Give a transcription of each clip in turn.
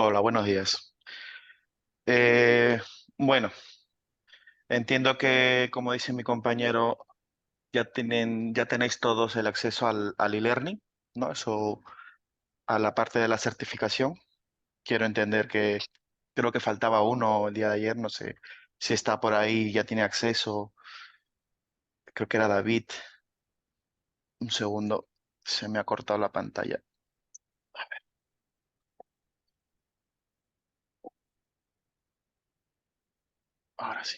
Hola, buenos días. Eh, bueno, entiendo que, como dice mi compañero, ya tenéis todos el acceso al e-learning, ¿no? Eso, a la parte de la certificación. Quiero entender que creo que faltaba uno el día de ayer, no sé si está por ahí, ya tiene acceso. Creo que era David. Un segundo, se me ha cortado la pantalla. Ahora sí.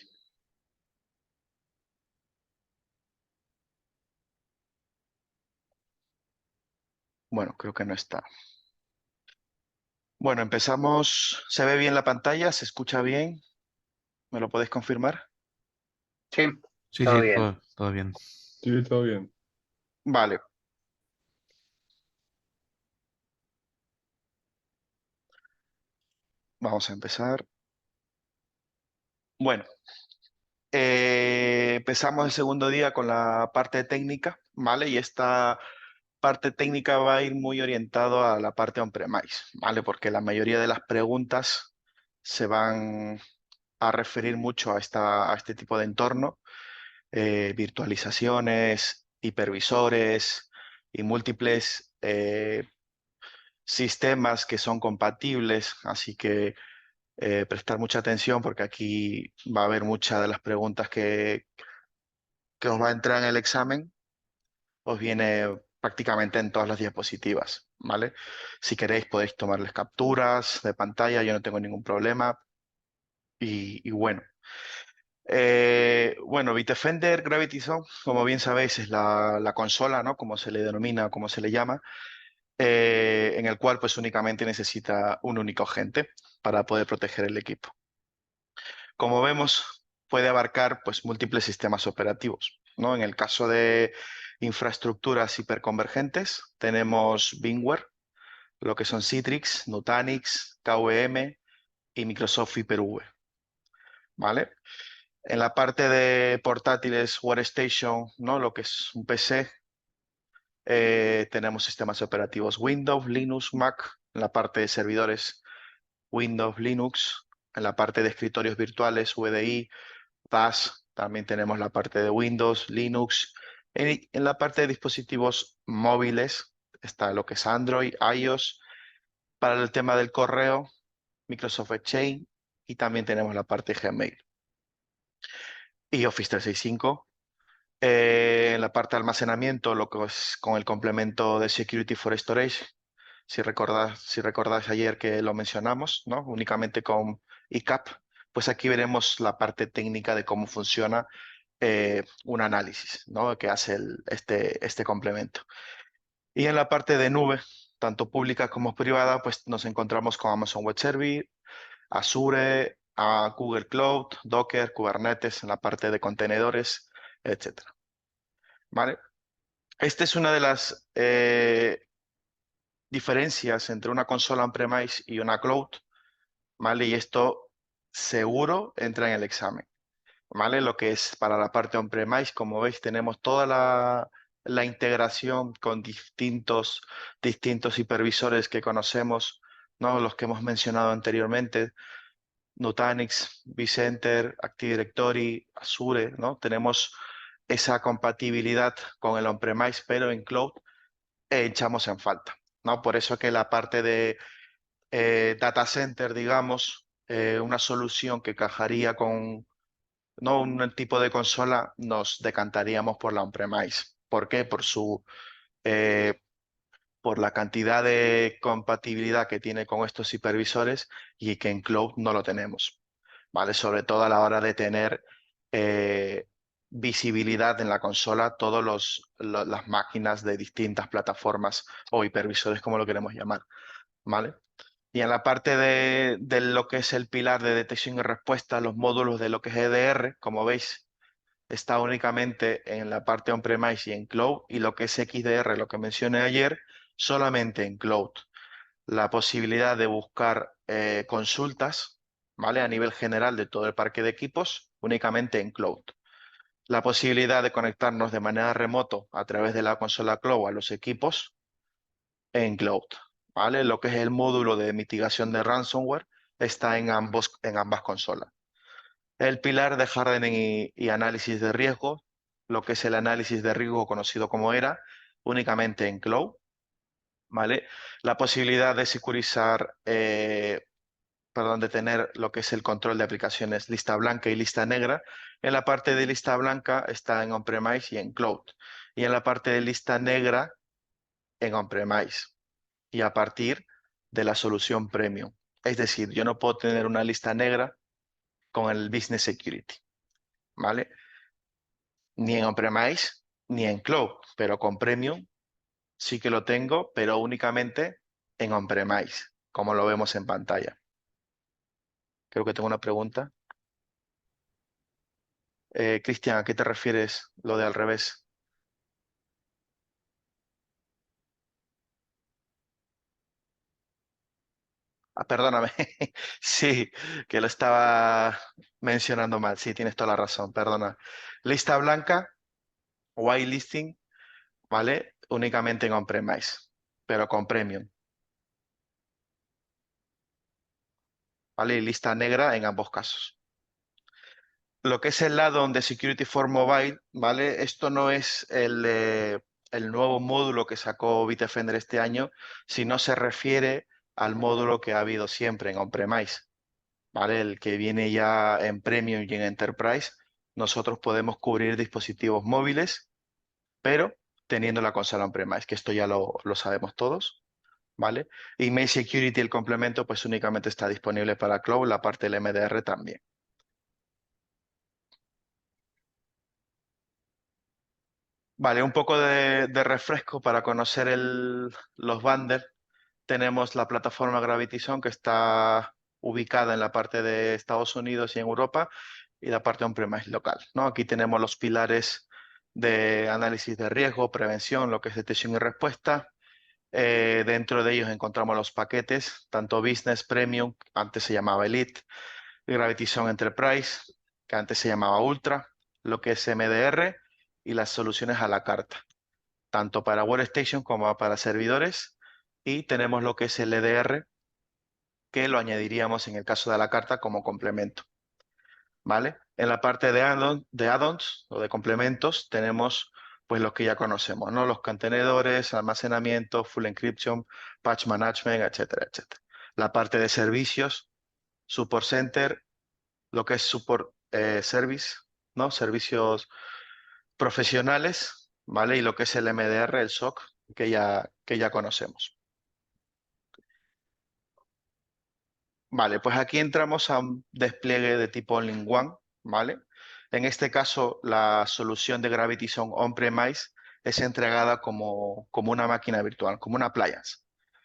Bueno, creo que no está. Bueno, empezamos. ¿Se ve bien la pantalla? ¿Se escucha bien? ¿Me lo podéis confirmar? Sí, Sí, todo sí, bien. todo bien. Sí, todo bien. Vale. Vamos a empezar. Bueno, empezamos el segundo día con la parte técnica, ¿vale? Y esta parte técnica va a ir muy orientado a la parte on-premise, ¿vale? Porque la mayoría de las preguntas se van a referir mucho a este tipo de entorno, virtualizaciones, hipervisores y múltiples sistemas que son compatibles, así que prestar mucha atención porque aquí va a haber muchas de las preguntas que os va a entrar en el examen, os viene prácticamente en todas las diapositivas, ¿vale? Si queréis podéis tomarles capturas de pantalla, yo no tengo ningún problema. Y bueno, bueno, Bitdefender Gravity Zone, como bien sabéis, es la consola, ¿no? Como se le denomina, como se le llama, en el cual pues únicamente necesita un único agente para poder proteger el equipo. Como vemos, puede abarcar pues, múltiples sistemas operativos, ¿no? En el caso de infraestructuras hiperconvergentes, tenemos VMware, lo que son Citrix, Nutanix, KVM y Microsoft Hyper-V, ¿vale? En la parte de portátiles Workstation, ¿no? Lo que es un PC, tenemos sistemas operativos Windows, Linux, Mac. En la parte de servidores, Windows, Linux. En la parte de escritorios virtuales, VDI, TAS, también tenemos la parte de Windows, Linux. En la parte de dispositivos móviles está lo que es Android, iOS. Para el tema del correo, Microsoft Exchange y también tenemos la parte de Gmail y Office 365. En la parte de almacenamiento, lo que es con el complemento de Security for Storage, si recordáis ayer que lo mencionamos, ¿no? Únicamente con ICAP, pues aquí veremos la parte técnica de cómo funciona un análisis, ¿no? Que hace este complemento. Y en la parte de nube, tanto pública como privada, pues nos encontramos con Amazon Web Service, Azure, Google Cloud, Docker, Kubernetes en la parte de contenedores, etcétera. ¿Vale? Esta es una de las diferencias entre una consola on-premise y una cloud, ¿vale? Y esto seguro entra en el examen. ¿Vale? Lo que es para la parte on-premise, como veis, tenemos toda la integración con distintos hipervisores que conocemos, ¿no? Los que hemos mencionado anteriormente, Nutanix, vCenter, Active Directory, Azure, ¿no? Tenemos esa compatibilidad con el on-premise, pero en cloud echamos en falta, ¿no? Por eso que la parte de data center, digamos, una solución que cajaría con no un tipo de consola, nos decantaríamos por la on-premise. ¿Por qué? Eh, por la cantidad de compatibilidad que tiene con estos hipervisores y que en cloud no lo tenemos, ¿vale? Sobre todo a la hora de tener eh, visibilidad en la consola todas las máquinas de distintas plataformas o hipervisores, como lo queremos llamar, ¿vale? Y en la parte de lo que es el pilar de detección y respuesta, los módulos de lo que es EDR, como veis, está únicamente en la parte on-premise y en cloud, y lo que es XDR, lo que mencioné ayer, solamente en cloud. La posibilidad de buscar consultas, ¿vale? A nivel general de todo el parque de equipos, únicamente en cloud. La posibilidad de conectarnos de manera remoto a través de la consola cloud a los equipos en cloud. ¿vale? Lo que es el módulo de mitigación de ransomware está en ambas consolas. El pilar de hardening y análisis de riesgo, lo que es el análisis de riesgo conocido como ERA, únicamente en cloud, ¿vale? La posibilidad de securizar, perdón, de tener lo que es el control de aplicaciones lista blanca y lista negra. En la parte de lista blanca está en on-premise y en cloud. Y en la parte de lista negra en on-premise. Y a partir de la solución premium. Es decir, yo no puedo tener una lista negra con el Business Security, ¿vale? Ni en on-premise ni en cloud, pero con premium sí que lo tengo, pero únicamente en on-premise, como lo vemos en pantalla. Creo que tengo una pregunta. Cristian, ¿a qué te refieres lo de al revés? Ah, perdóname. Sí, que lo estaba mencionando mal. Sí, tienes toda la razón, perdona. Lista blanca, whitelisting, ¿vale? Únicamente en on-premise, pero con premium, ¿vale? Y lista negra en ambos casos. Lo que es el lado de Security for Mobile, ¿vale? Esto no es el nuevo módulo que sacó Bitdefender este año, sino se refiere al módulo que ha habido siempre en on-premise, ¿vale? El que viene ya en Premium y en Enterprise. Nosotros podemos cubrir dispositivos móviles, pero teniendo la consola on-premise, que esto ya lo sabemos todos, ¿vale? Y Mail Security, el complemento, pues únicamente está disponible para Cloud, la parte del MDR también. Vale, un poco de refresco para conocer los bundles. Tenemos la plataforma Gravity Zone que está ubicada en la parte de Estados Unidos y en Europa y la parte on-premise local, ¿no? Aquí tenemos los pilares de análisis de riesgo, prevención, lo que es detección y respuesta. Dentro de ellos encontramos los paquetes, tanto Business, Premium, antes se llamaba Elite, Gravity Zone Enterprise, que antes se llamaba Ultra, lo que es MDR y las soluciones a la carta tanto para Workstation como para servidores. Y tenemos lo que es el EDR, que lo añadiríamos en el caso de la carta como complemento, ¿vale? En la parte de add-ons o de complementos tenemos pues los que ya conocemos, ¿no? Los contenedores, almacenamiento, full encryption, patch management, etcétera, etcétera. La parte de servicios, support center, lo que es support service, ¿no? Servicios profesionales, ¿vale? Y lo que es el MDR, el SOC, que ya conocemos. Vale, pues aquí entramos a un despliegue de tipo all-in-one, ¿vale? En este caso, la solución de Gravity Zone on-premise es entregada como una máquina virtual, como una appliance,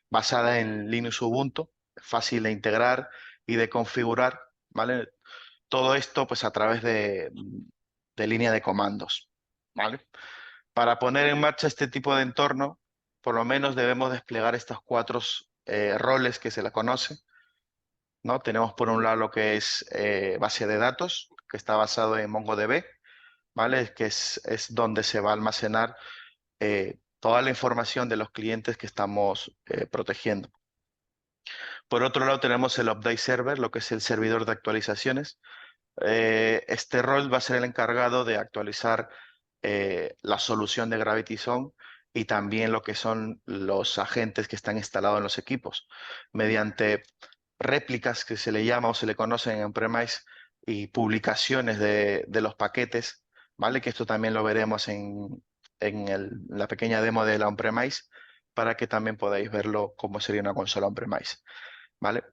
basada en Linux Ubuntu, fácil de integrar y de configurar, ¿vale? Todo esto pues a través de línea de comandos, ¿vale? Para poner en marcha este tipo de entorno, por lo menos debemos desplegar estos cuatro roles que se le conoce, ¿no? Tenemos por un lado lo que es base de datos, que está basado en MongoDB, ¿vale? Que es donde se va a almacenar toda la información de los clientes que estamos protegiendo. Por otro lado, tenemos el Update Server, lo que es el servidor de actualizaciones. Este rol va a ser el encargado de actualizar la solución de Gravity Zone y también lo que son los agentes que están instalados en los equipos, mediante réplicas que se le llama o se le conocen en on-premise y publicaciones de los paquetes, ¿vale? Que esto también lo veremos en la pequeña demo de la on-premise para que también podáis verlo como sería una consola on-premise, ¿vale?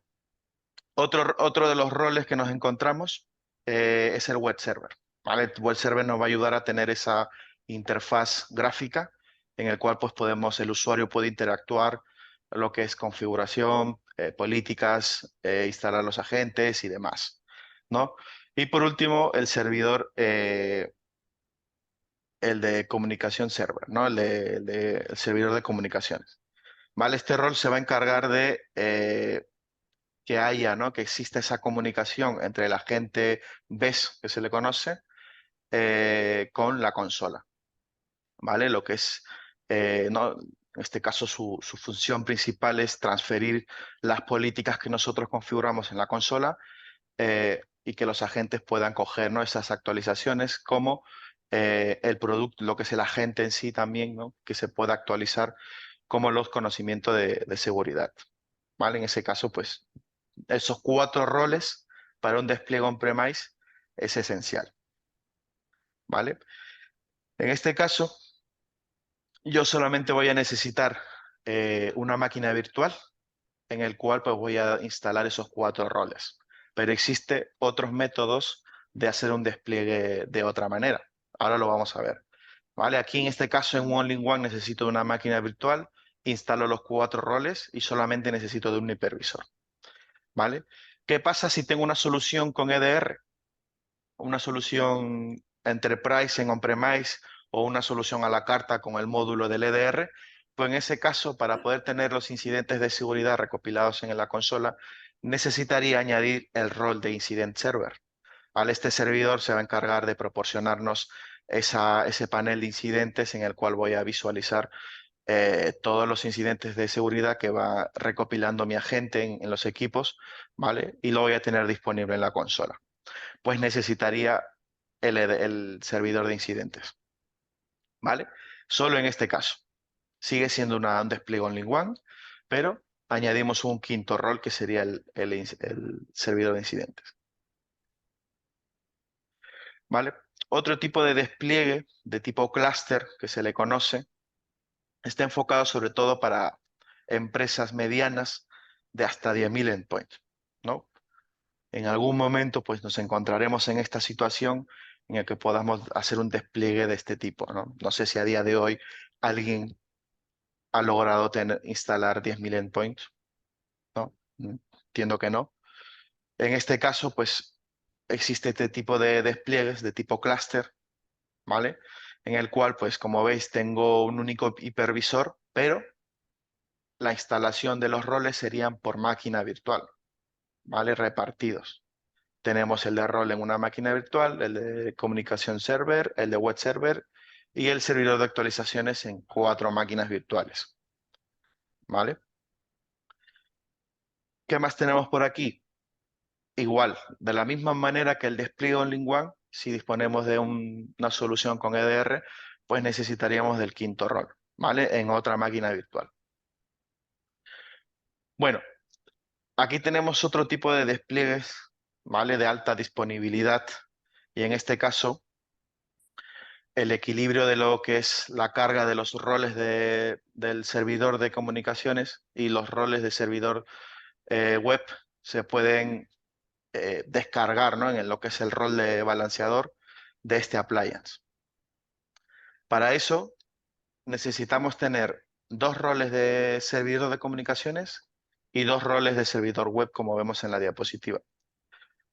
Otro de los roles que nos encontramos es el web server, ¿vale? El web server nos va a ayudar a tener esa interfaz gráfica en el cual pues el usuario puede interactuar lo que es configuración, políticas, instalar los agentes y demás, ¿no? Y por último, el servidor, el de comunicación server, ¿no? El servidor de comunicaciones, ¿vale? Este rol se va a encargar de que haya, ¿no? Que exista esa comunicación entre el agente BES, que se le conoce, con la consola, ¿vale? Lo que es, ¿no? En este caso, su función principal es transferir las políticas que nosotros configuramos en la consola y que los agentes puedan coger, ¿no?, esas actualizaciones como el producto, lo que es el agente en sí también, ¿no?, que se pueda actualizar como los conocimientos de seguridad. ¿Vale? En ese caso, pues esos 4 roles para un despliegue on-premise es esencial. ¿Vale? En este caso, yo solamente voy a necesitar una máquina virtual en el cual pues voy a instalar esos 4 roles. Pero existen otros métodos de hacer un despliegue de otra manera. Ahora lo vamos a ver. ¿Vale? Aquí en este caso en All-in-One necesito una máquina virtual, instalo los 4 roles y solamente necesito de un hipervisor. ¿Vale? ¿Qué pasa si tengo una solución con EDR? Una solución Enterprise en on-premise o una solución a la carta con el módulo del EDR, pues en ese caso, para poder tener los incidentes de seguridad recopilados en la consola, necesitaría añadir el rol de Incident Server. ¿Vale? Este servidor se va a encargar de proporcionarnos ese panel de incidentes en el cual voy a visualizar todos los incidentes de seguridad que va recopilando mi agente en los equipos, ¿vale? Y lo voy a tener disponible en la consola. Pues necesitaría el servidor de incidentes, ¿vale? Solo en este caso. Sigue siendo un despliegue all-in-one, pero añadimos un quinto rol que sería el servidor de incidentes, ¿vale? Otro tipo de despliegue de tipo clúster que se le conoce está enfocado sobre todo para empresas medianas de hasta 10.000 endpoints, ¿no? En algún momento pues nos encontraremos en esta situación en la que podamos hacer un despliegue de este tipo, ¿no? No sé si a día de hoy alguien ha logrado instalar 10.000 endpoints, ¿no? Entiendo que no. En este caso pues existe este tipo de despliegues de tipo clúster, ¿vale? En el cual pues como veis tengo un único hipervisor, pero la instalación de los roles serían por máquina virtual, ¿vale? Repartidos. Tenemos el de rol en una máquina virtual, el de comunicación server, el de web server y el servidor de actualizaciones en 4 máquinas virtuales, ¿vale? ¿Qué más tenemos por aquí? Igual, de la misma manera que el despliegue all-in-one, si disponemos de una solución con EDR, pues necesitaríamos del quinto rol, ¿vale? En otra máquina virtual. Bueno, aquí tenemos otro tipo de despliegues, ¿vale? De alta disponibilidad y en este caso el equilibrio de lo que es la carga de los roles del servidor de comunicaciones y los roles de servidor web se pueden descargar, ¿no?, en lo que es el rol de balanceador de este appliance. Para eso necesitamos tener 2 roles de servidor de comunicaciones y 2 roles de servidor web, como vemos en la diapositiva.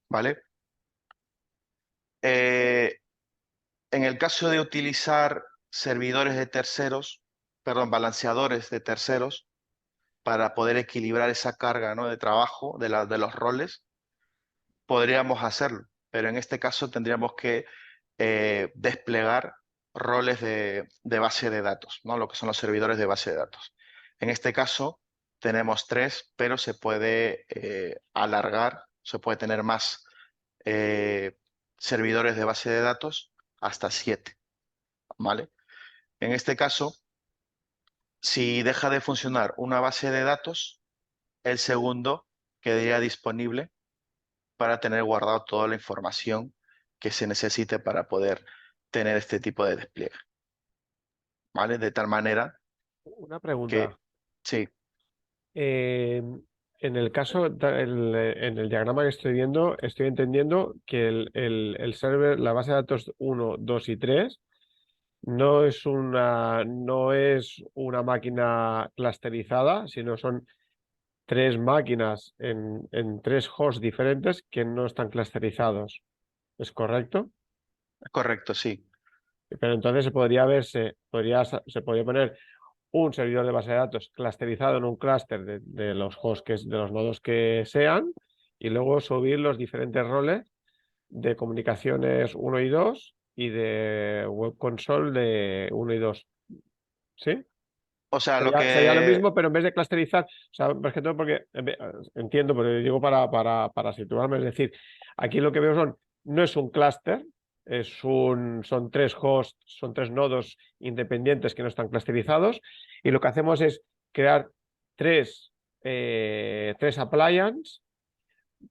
¿Vale? Eh, en el caso de utilizar servidores de terceros, perdón, balanceadores de terceros, para poder equilibrar esa carga, ¿no?, de trabajo de los roles, podríamos hacerlo, pero en este caso tendríamos que desplegar roles de base de datos, ¿no?, lo que son los servidores de base de datos. En este caso tenemos 3, pero se puede alargar, se puede tener más eh, servidores de base de datos hasta 7, ¿vale? En este caso, si deja de funcionar una base de datos, el segundo quedaría disponible para tener guardado toda la información que se necesite para poder tener este tipo de despliegue, ¿vale? De tal manera Una pregunta. que, sí, Eh, en el caso, en el diagrama que estoy viendo, estoy entendiendo que el server, la base de datos 1, 2 y 3 no es una máquina clusterizada, sino son 3 máquinas en 3 hosts diferentes que no están clusterizados. ¿Es correcto? es correcto, sí, Pero entonces se podría poner un servidor de base de datos clusterizado en un clúster de los hosts de los nodos que sean, y luego subir los diferentes roles de comunicaciones 1 y 2 y de web console de 1 y 2. ¿Sí? O sea, lo Sería lo que... mismo, pero en vez de clusterizar, o sea, por ejemplo, porque entiendo, pero digo para situarme, es decir, aquí lo que veo no es un clúster, son tres hosts, son tres nodos independientes que no están clusterizados, y lo que hacemos es crear tres appliances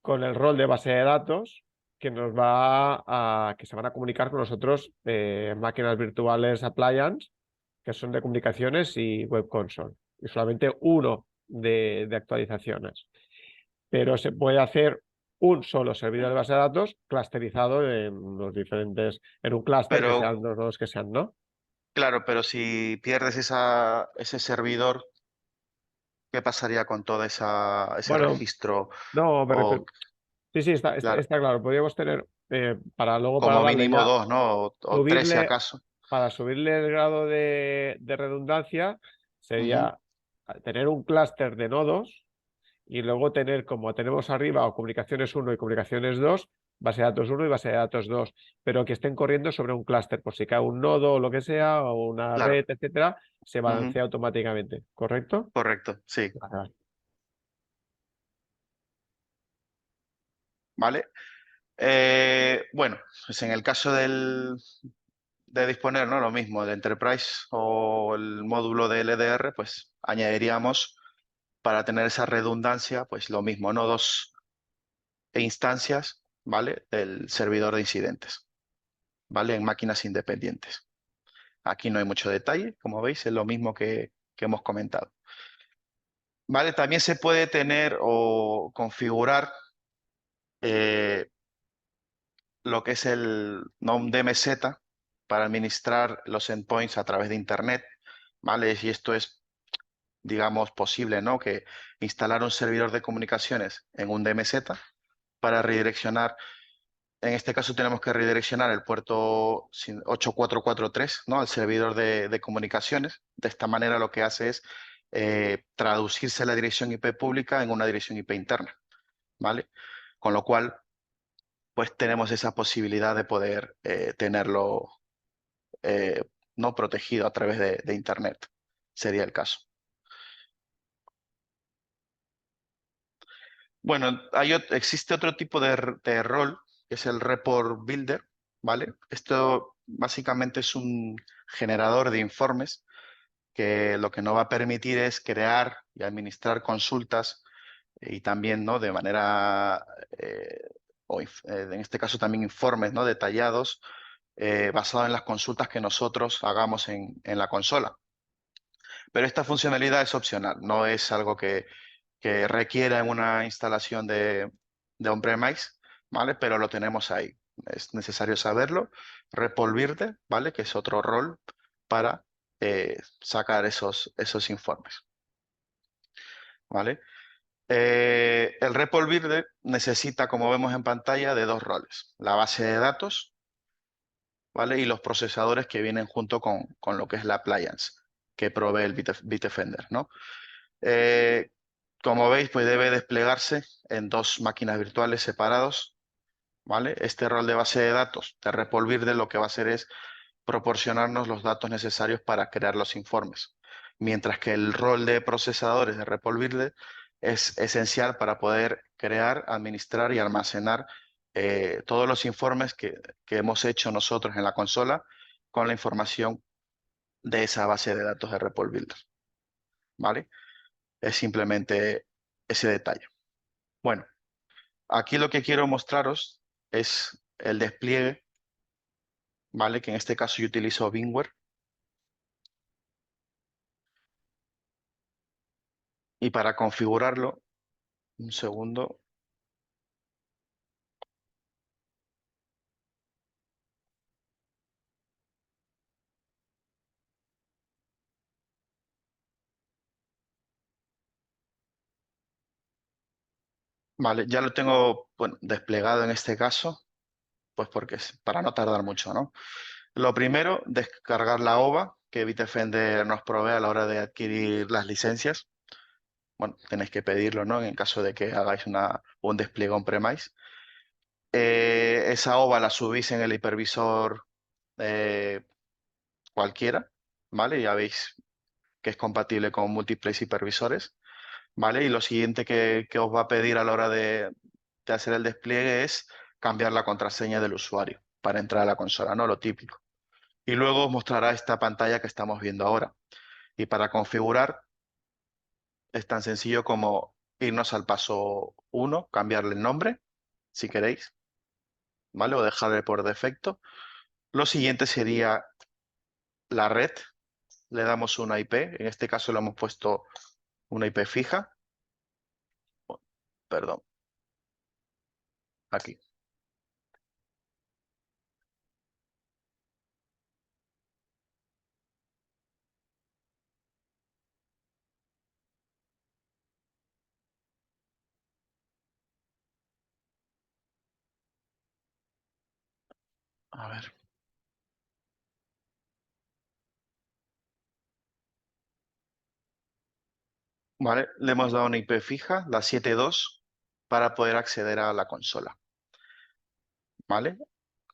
con el rol de base de datos que se van a comunicar con los otros máquinas virtuales appliance que son de comunicaciones y web console. Y solamente uno de actualizaciones. Pero se puede hacer un solo servidor de base de datos clusterizado en los diferentes, en un clúster que Pero, sean los nodos que sean, ¿no? claro, pero si pierdes ese servidor, ¿qué pasaría con todo ese Bueno, registro? no, me refiero. O, Sí, sí, claro, está claro. Podríamos tener, para como darle mínimo ya, dos, ¿no? O tres si subirle, acaso. para subirle el grado de redundancia, Ujú, sería tener un clúster de nodos y luego tener, como tenemos arriba, o comunicaciones uno y comunicaciones 2 base de datos uno y base de datos 2 pero que estén corriendo sobre un clúster, por si cae un nodo o lo que sea, o una claro, red, etcétera, se ujú, balancea automáticamente, ¿correcto? correcto, sí. Vale, vale. ¿Vale? Bueno, pues en el caso de disponer, ¿no? Lo mismo, de Enterprise o el módulo de LDR, pues añadiríamos para tener esa redundancia, pues lo mismo, ¿no? Dos instancias, ¿vale? Del servidor de incidentes, ¿vale? En máquinas independientes. Aquí no hay mucho detalle, como veis, es lo mismo que hemos comentado. ¿Vale? También se puede tener o configurar eh, lo que es el NOM DMZ para administrar los endpoints a través de Internet, ¿vale? Y esto es, digamos, posible, ¿no? Que instalar un servidor de comunicaciones en un DMZ para redireccionar, en este caso tenemos que redireccionar el puerto 8443, ¿no? Al servidor de comunicaciones. De esta manera lo que hace es traducirse la dirección IP pública en una dirección IP interna, ¿vale? Con lo cual, pues tenemos esa posibilidad de poder tenerlo no protegido a través de Internet. Sería el caso. Bueno, existe otro tipo de rol, que es el Report Builder, ¿vale? Esto básicamente es un generador de informes que lo que nos va a permitir es crear y administrar consultas y también, ¿no? De manera, en este caso también informes, ¿no? Detallados, basados en las consultas que nosotros hagamos en la consola. Pero esta funcionalidad es opcional, no es algo que requiera en una instalación de on-premise, ¿vale? Pero lo tenemos ahí. Es necesario saberlo. Repolvirte, ¿vale? Que es otro rol para sacar esos informes, ¿vale? El Repolvirte necesita, como vemos en pantalla, de dos roles. La base de datos, ¿vale? Y los procesadores que vienen junto con lo que es la appliance que provee el Bitdefender, ¿no? Eh, Como veis, pues debe desplegarse en dos máquinas virtuales separados, ¿vale? Este rol de base de datos de Repolvirde lo que va a hacer es proporcionarnos los datos necesarios para crear los informes, mientras que el rol de procesadores de Repolvirde es esencial para poder crear, administrar y almacenar todos los informes que hemos hecho nosotros en la consola con la información de esa base de datos de Repolvirde, ¿vale? Es simplemente ese detalle. Bueno, aquí lo que quiero mostraros es el despliegue, ¿vale? Que en este caso yo utilizo VMware. Y para configurarlo, un segundo, ¿vale? Ya lo tengo, bueno, desplegado en este caso, pues porque es para no tardar mucho, ¿no? Lo primero, descargar la OVA que Bitdefender nos provee a la hora de adquirir las licencias. Bueno, tenéis que pedirlo, ¿no? En el caso de que hagáis un despliegue on-premise. Esa OVA la subís en el hipervisor eh, cualquiera, ¿vale? Ya veis, que es compatible con múltiples hipervisores, ¿vale? Y lo siguiente que os va a pedir a la hora de hacer el despliegue es cambiar la contraseña del usuario para entrar a la consola, ¿no? Lo típico. Y luego os mostrará esta pantalla que estamos viendo ahora. Y para configurar es tan sencillo como irnos al paso 1, cambiarle el nombre, si queréis, ¿vale? O dejarle por defecto. Lo siguiente sería la red. Le damos una IP, en este caso le hemos puesto una IP fija. Oh, perdón, aquí. A ver. ¿Vale? Le hemos dado una IP fija, la 72, para poder acceder a la consola. ¿Vale?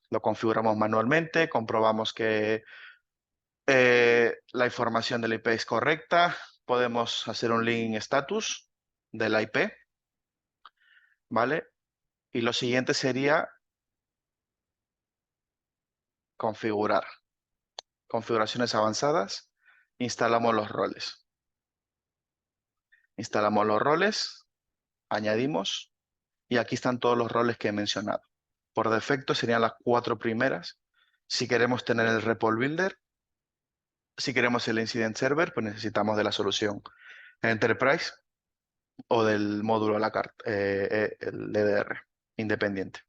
Lo configuramos manualmente, comprobamos que la información de la IP es correcta. Podemos hacer un link status de la IP, ¿vale? Y lo siguiente sería configurar. Configuraciones avanzadas. Instalamos los roles. Instalamos los roles, añadimos, y aquí están todos los roles que he mencionado. Por defecto serían las 4 primeras. Si queremos tener el REPL Builder, si queremos el Incident Server, pues necesitamos de la solución Enterprise o del módulo a la carte, el DDR, independiente.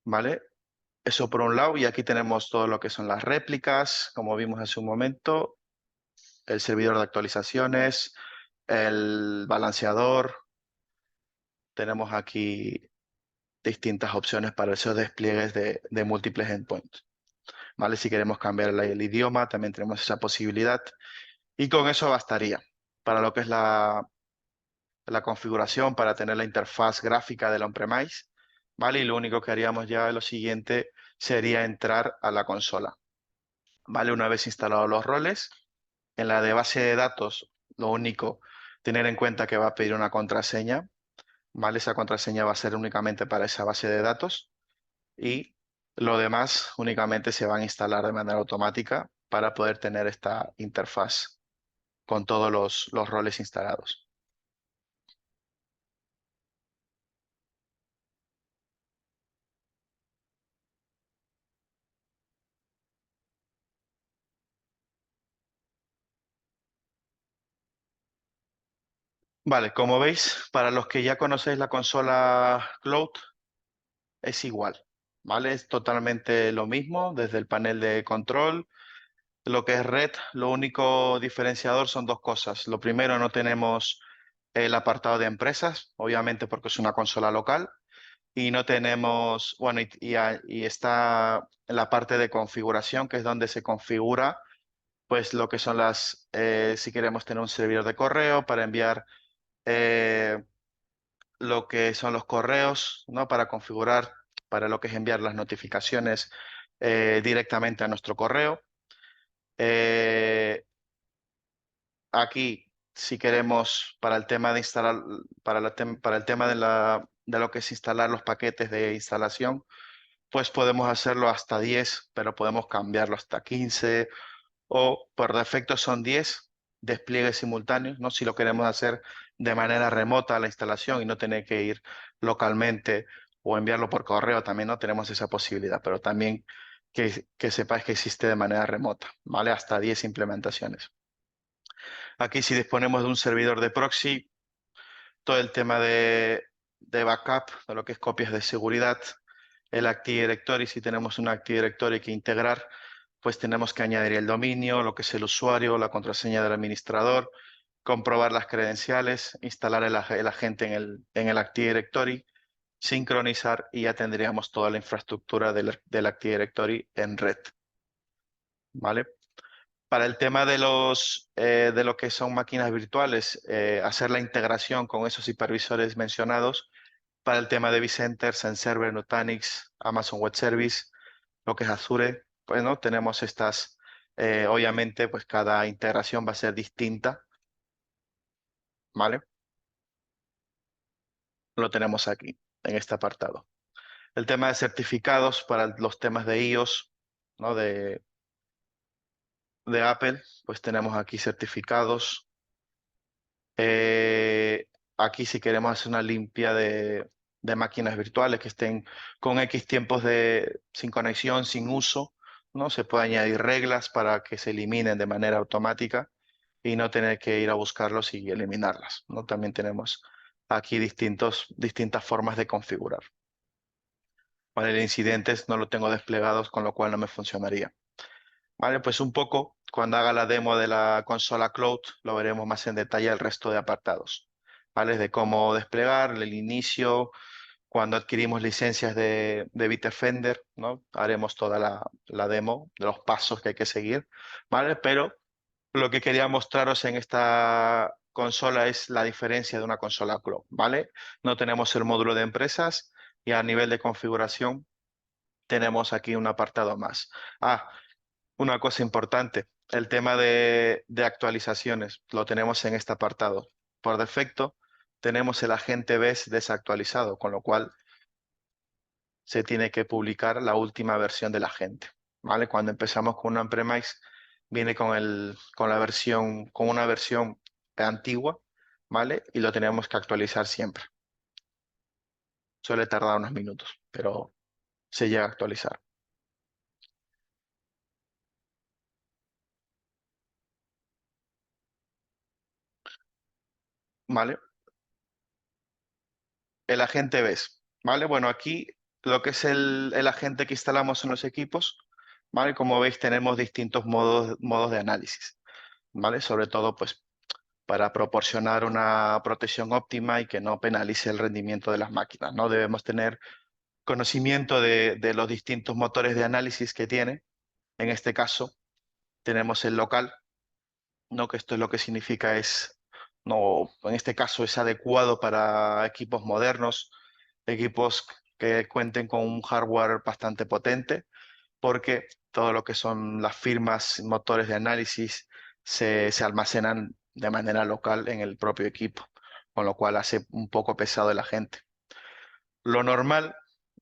¿Vale? Eso por un lado, y aquí tenemos todo lo que son las réplicas, como vimos hace un momento, el servidor de actualizaciones, el balanceador. Tenemos aquí distintas opciones para esos despliegues de múltiples endpoints. ¿Vale? Si queremos cambiar el idioma, también tenemos esa posibilidad. Y con eso bastaría para lo que es la configuración, para tener la interfaz gráfica del on-premise. ¿Vale? Y lo único que haríamos ya lo siguiente sería entrar a la consola. ¿Vale? Una vez instalados los roles, en la de base de datos, lo único, tener en cuenta que va a pedir una contraseña. ¿Vale? Esa contraseña va a ser únicamente para esa base de datos. Y lo demás únicamente se van a instalar de manera automática para poder tener esta interfaz con todos los roles instalados. Vale, como veis, para los que ya conocéis la consola Cloud, es igual, ¿vale? Es totalmente lo mismo desde el panel de control. Lo que es red, lo único diferenciador son dos cosas. Lo primero, no tenemos el apartado de empresas, obviamente porque es una consola local. Y no tenemos, bueno, y está en la parte de configuración, que es donde se configura, pues lo que son si queremos tener un servidor de correo para enviar eh, lo que son los correos, ¿no? Para configurar, para lo que es enviar las notificaciones directamente a nuestro correo. Eh, Aquí, si queremos, para el tema de instalar, para el tema de lo que es instalar los paquetes de instalación, pues podemos hacerlo hasta 10, pero podemos cambiarlo hasta 15 o por defecto son 10 despliegues simultáneos, ¿no? Si lo queremos hacer de manera remota la instalación y no tener que ir localmente o enviarlo por correo, también no tenemos esa posibilidad, pero también que sepáis que existe de manera remota, ¿vale? Hasta 10 implementaciones. Aquí si disponemos de un servidor de proxy, todo el tema de backup, de lo que es copias de seguridad, el Active Directory, si tenemos un Active Directory que integrar, pues tenemos que añadir el dominio, lo que es el usuario, la contraseña del administrador, comprobar las credenciales, instalar el agente en el Active Directory, sincronizar y ya tendríamos toda la infraestructura del Active Directory en red. ¿Vale? Para el tema de lo que son máquinas virtuales, hacer la integración con esos hipervisores mencionados. Para el tema de vCenter, SenServer, Nutanix, Amazon Web Service, lo que es Azure, pues no tenemos estas Obviamente, pues cada integración va a ser distinta, ¿vale? Lo tenemos aquí, en este apartado. El tema de certificados para los temas de iOS, ¿no? De Apple, pues tenemos aquí certificados. Eh, Aquí si queremos hacer una limpia de máquinas virtuales que estén con X tiempos sin conexión, sin uso, ¿no? Se puede añadir reglas para que se eliminen de manera automática y no tener que ir a buscarlos y eliminarlas, ¿no? También tenemos aquí distintas formas de configurar. Vale, el incidentes no lo tengo desplegados, con lo cual no me funcionaría. Vale, pues un poco, cuando haga la demo de la consola Cloud, lo veremos más en detalle el resto de apartados, ¿vale? De cómo desplegar, el inicio, cuando adquirimos licencias de Bitdefender, ¿no? Haremos toda la demo de los pasos que hay que seguir, ¿vale? Pero lo que quería mostraros en esta consola es la diferencia de una consola Cloud, ¿vale? No tenemos el módulo de empresas y a nivel de configuración tenemos aquí un apartado más. Una cosa importante, el tema de actualizaciones, lo tenemos en este apartado. Por defecto, tenemos el agente BES desactualizado, con lo cual se tiene que publicar la última versión del agente, ¿vale? Cuando empezamos con una on-premise, viene con una versión antigua, ¿vale? Y lo tenemos que actualizar siempre. Suele tardar unos minutos, pero se llega a actualizar, ¿vale? El agente BES, ¿vale? Bueno, aquí lo que es el agente que instalamos en los equipos, ¿vale? Como veis, tenemos distintos modos de análisis, ¿vale? Sobre todo, pues, para proporcionar una protección óptima y que no penalice el rendimiento de las máquinas, ¿no? Debemos tener conocimiento de los distintos motores de análisis que tiene. En este caso, tenemos el local, ¿no? Que esto es lo que significa no, en este caso es adecuado para equipos modernos, equipos que cuenten con un hardware bastante potente, porque todo lo que son las firmas, motores de análisis, se almacenan de manera local en el propio equipo, con lo cual hace un poco pesado el agente. Lo normal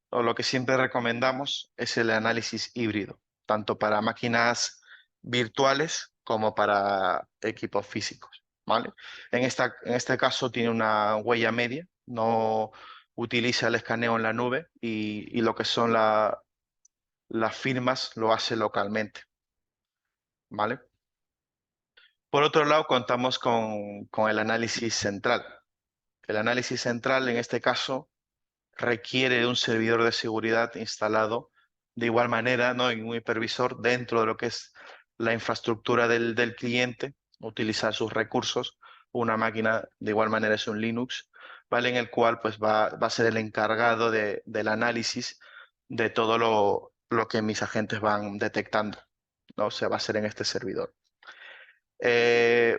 o lo que siempre recomendamos es el análisis híbrido, tanto para máquinas virtuales como para equipos físicos, ¿vale? En este caso tiene una huella media, no utiliza el escaneo en la nube y lo que son las firmas lo hace localmente, ¿vale? Por otro lado, contamos con el análisis central. El análisis central, en este caso, requiere de un servidor de seguridad instalado de igual manera, ¿no? En un hipervisor dentro de lo que es la infraestructura del cliente, utilizar sus recursos. Una máquina de igual manera es un Linux, ¿vale? En el cual pues va a ser el encargado del análisis de todo lo que mis agentes van detectando, ¿no? O sea, va a ser en este servidor. Eh,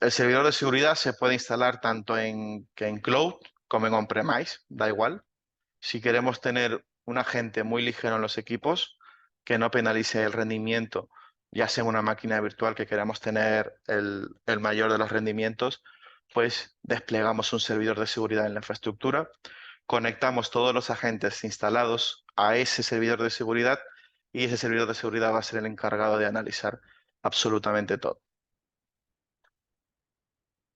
el servidor de seguridad se puede instalar tanto que en cloud como en on-premise, da igual. Si queremos tener un agente muy ligero en los equipos, que no penalice el rendimiento, ya sea en una máquina virtual que queramos tener el mayor de los rendimientos, pues desplegamos un servidor de seguridad en la infraestructura, conectamos todos los agentes instalados a ese servidor de seguridad y ese servidor de seguridad va a ser el encargado de analizar absolutamente todo.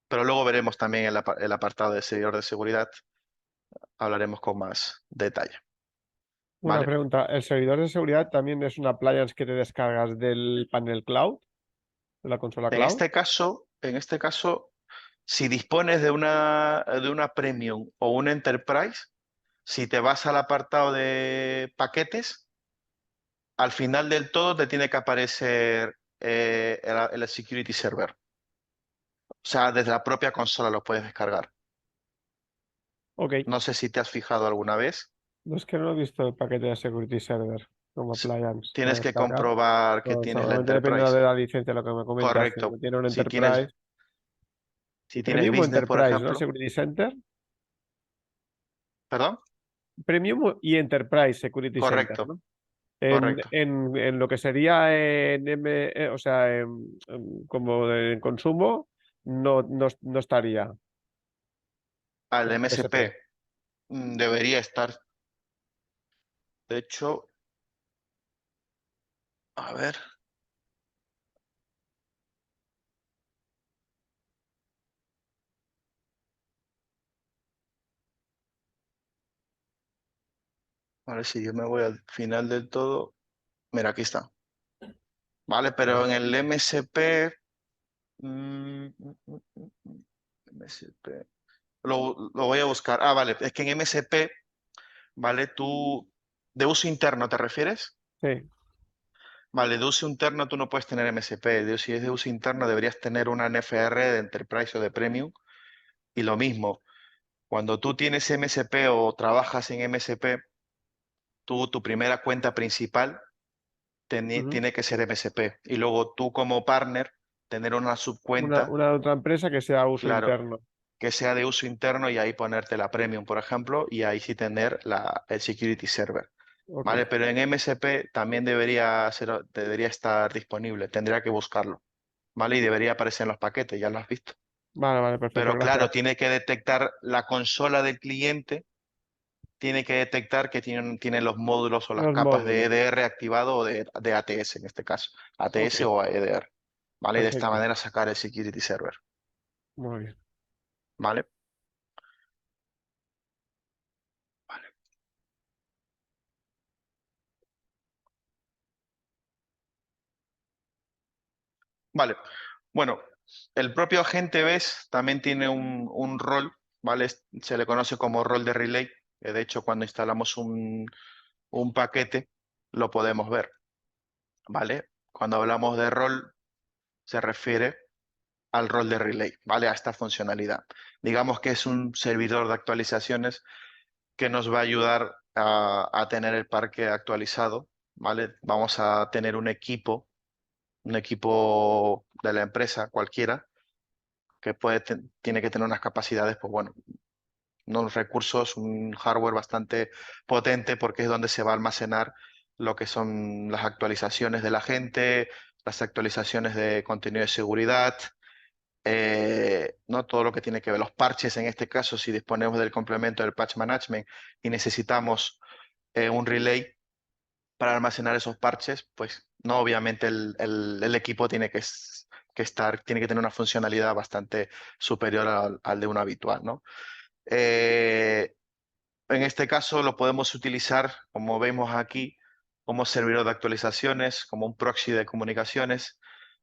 Pero luego veremos también el apartado de servidor de seguridad, hablaremos con más detalle, Una ¿vale? pregunta, ¿el servidor de seguridad también es una appliance que te descargas del panel cloud, de la consola cloud? En este caso, si dispones de una Premium o un Enterprise, si te vas al apartado de paquetes, al final del todo te tiene que aparecer el Security Server. O sea, desde la propia consola lo puedes descargar. Ok, No sé si te has fijado alguna vez. no es que no he visto el paquete de Security Server como S- appliance para Tienes que descargar. comprobar que No, tienes la seguramente depende Enterprise. de la licencia, lo que me comentas. Si Correcto. tiene un Si tienes, Enterprise, si tienes Premium o Business, por Enterprise, ¿no? ejemplo. Security Center. ¿Perdón? Premium y Enterprise Security Center, Correcto. ¿no? correcto. En lo que sería o sea, como en consumo, no estaría Al SP. MSP debería estar, de hecho, a ver, a ver si yo me voy al final del todo. Mira, aquí está. Vale, pero en el MSP, MSP, lo voy a buscar. Ah, vale, es que en MSP, vale, tú, de uso interno, ¿te refieres? Sí, Vale, de uso interno tú no puedes tener MSP. Si es de uso interno deberías tener una NFR de Enterprise o de Premium. Y lo mismo, cuando tú tienes MSP o trabajas en MSP, tu primera cuenta principal ujú. tiene que ser MSP. Y luego tú como partner, tener una subcuenta, Una otra empresa que sea uso claro, interno. que sea de uso interno y ahí ponerte la Premium, por ejemplo, y ahí sí tener el Security Server. Ok. ¿Vale? Pero en MSP también debería estar disponible, tendría que buscarlo. ¿Vale? Y debería aparecer en los paquetes, ya lo has visto. Vale, vale, perfecto, Pero claro, gracias. tiene que detectar la consola del cliente, tiene que detectar que tiene los módulos o las Los capas de módulos. EDR activado o de ATS en este caso, Ok, ATS o EDR. ¿Vale? Y de esta perfecto. manera sacar el Security Server. Muy bien. ¿Vale? Vale. Vale. Bueno, el propio agente BES también tiene un rol, ¿vale? Se le conoce como rol de relay. De hecho, cuando instalamos un paquete, lo podemos ver, ¿vale? Cuando hablamos de rol, se refiere al rol de relay, ¿vale? A esta funcionalidad. Digamos que es un servidor de actualizaciones que nos va a ayudar a tener el parque actualizado, ¿vale? Vamos a tener un equipo de la empresa cualquiera que tiene que tener unas capacidades, pues bueno, unos recursos, un hardware bastante potente porque es donde se va a almacenar lo que son las actualizaciones de la gente, las actualizaciones de contenido de seguridad, ¿no? Todo lo que tiene que ver, los parches en este caso, si disponemos del complemento del patch management y necesitamos un relay para almacenar esos parches, pues no, obviamente el equipo tiene que tener una funcionalidad bastante superior al de un habitual, ¿no? Eh, en este caso lo podemos utilizar, como vemos aquí, como servidor de actualizaciones, como un proxy de comunicaciones,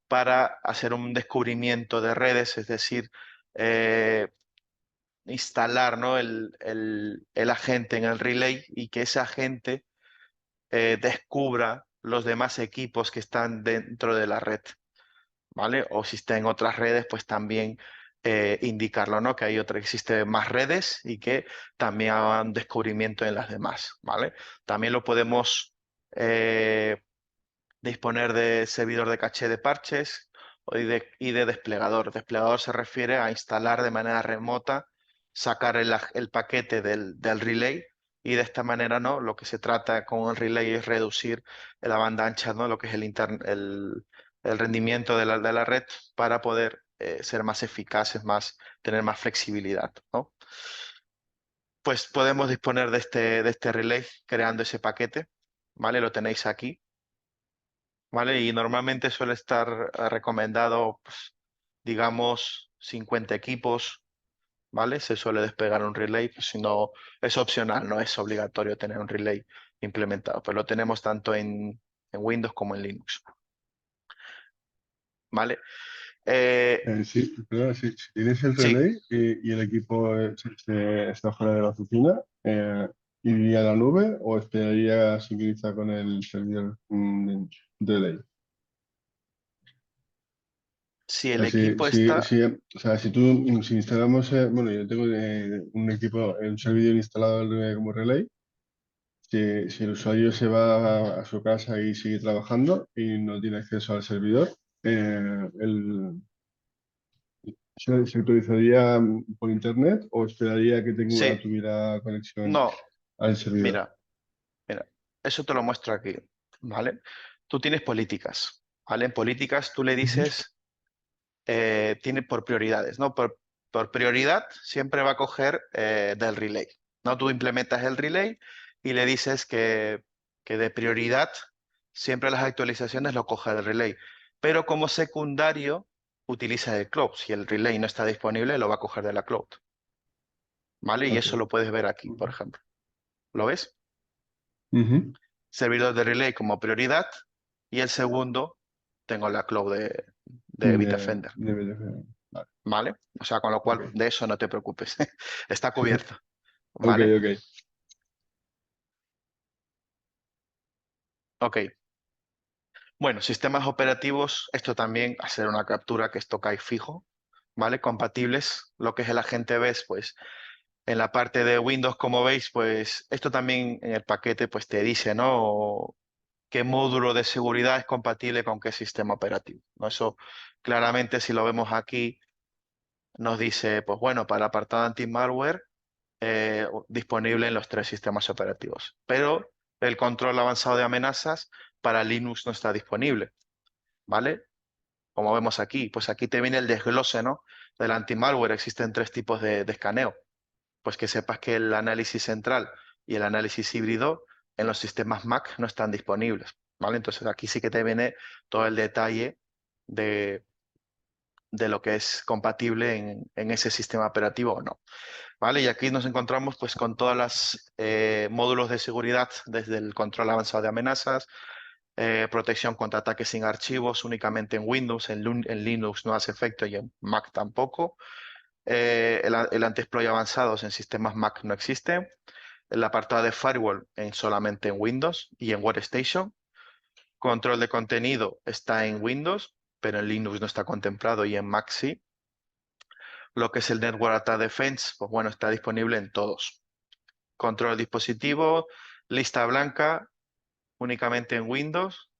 para hacer un descubrimiento de redes, es decir, eh, instalar, ¿no? el agente en el relay y que ese agente descubra los demás equipos que están dentro de la red, ¿vale? O si está en otras redes, pues también indicarlo, ¿no? Que existen más redes y que también hagan descubrimiento en las demás, ¿vale? También lo podemos disponer de servidor de caché de parches y de desplegador. Desplegador se refiere a instalar de manera remota, sacar el paquete del relay y de esta manera, ¿no? Lo que se trata con el relay es reducir la banda ancha, ¿no? Lo que es el rendimiento de la red para poder ser más eficaces, tener más flexibilidad, ¿no? Pues podemos disponer de este relay creando ese paquete, ¿vale? Lo tenéis aquí. ¿Vale? Y normalmente suele estar recomendado, pues, digamos, 50 equipos, ¿vale? Se suele despegar un relay, pues, si no, es opcional, no es obligatorio tener un relay implementado, pero lo tenemos tanto en Windows como en Linux, ¿vale? Eh, Sí, perdona, si tienes el sí, relay y el equipo está fuera de la oficina, ¿iría a la nube o esperaría a sincronizar con el servidor relay? si O el sea, equipo está, o sea, si instalamos, bueno, yo tengo un equipo, un servidor instalado como relay, si el usuario se va a su casa y sigue trabajando y no tiene acceso al servidor, ¿se actualizaría por internet o esperaría que sí, tuviera conexión no, al servidor? mira, mira, eso te lo muestro aquí. ¿vale? Tú tienes políticas, ¿vale? En políticas tú le dices, tiene por prioridades, ¿no? Por prioridad siempre va a coger del relay, ¿no? Tú implementas el relay y le dices que de prioridad siempre las actualizaciones lo coge del relay, pero como secundario utiliza el cloud. Si el relay no está disponible, lo va a coger de la cloud, ¿vale? Y Ok. eso lo puedes ver aquí, por ejemplo. ¿Lo ves? Ujú. Servidor de relay como prioridad y el segundo tengo la cloud de Bitdefender, De BTC. Vale. ¿vale? O sea, con lo Ok. cual de eso no te preocupes, está cubierto, Ok, ¿vale? ok. Ok. Bueno, sistemas operativos, esto también, hacer una captura que esto cae fijo, ¿vale? Compatibles, lo que es el agente BES, pues en la parte de Windows, como veis, pues esto también en el paquete pues te dice, ¿no? Qué módulo de seguridad es compatible con qué sistema operativo, ¿no? Eso claramente si lo vemos aquí nos dice, pues bueno, para apartado anti-malware disponible en los 3 sistemas operativos, pero el control avanzado de amenazas para Linux no está disponible, ¿vale? Como vemos aquí, pues aquí te viene el desglose, ¿no? Del anti-malware, existen 3 tipos de escaneo, pues que sepas que el análisis central y el análisis híbrido en los sistemas Mac no están disponibles, ¿vale? Entonces aquí sí que te viene todo el detalle de, de lo que es compatible en ese sistema operativo o no, ¿vale? Y aquí nos encontramos pues con todas las módulos de seguridad, desde el control avanzado de amenazas, protección contra ataques sin archivos únicamente en Windows, en Linux no hace efecto y en Mac tampoco. El anti-exploit avanzados en sistemas Mac no existe. El apartado de firewall solamente en Windows y en Workstation. Control de contenido está en Windows, pero en Linux no está contemplado y en Mac sí. Lo que es el Network Attack Defense, pues bueno, está disponible en todos. Control dispositivo, lista blanca, únicamente en Windows.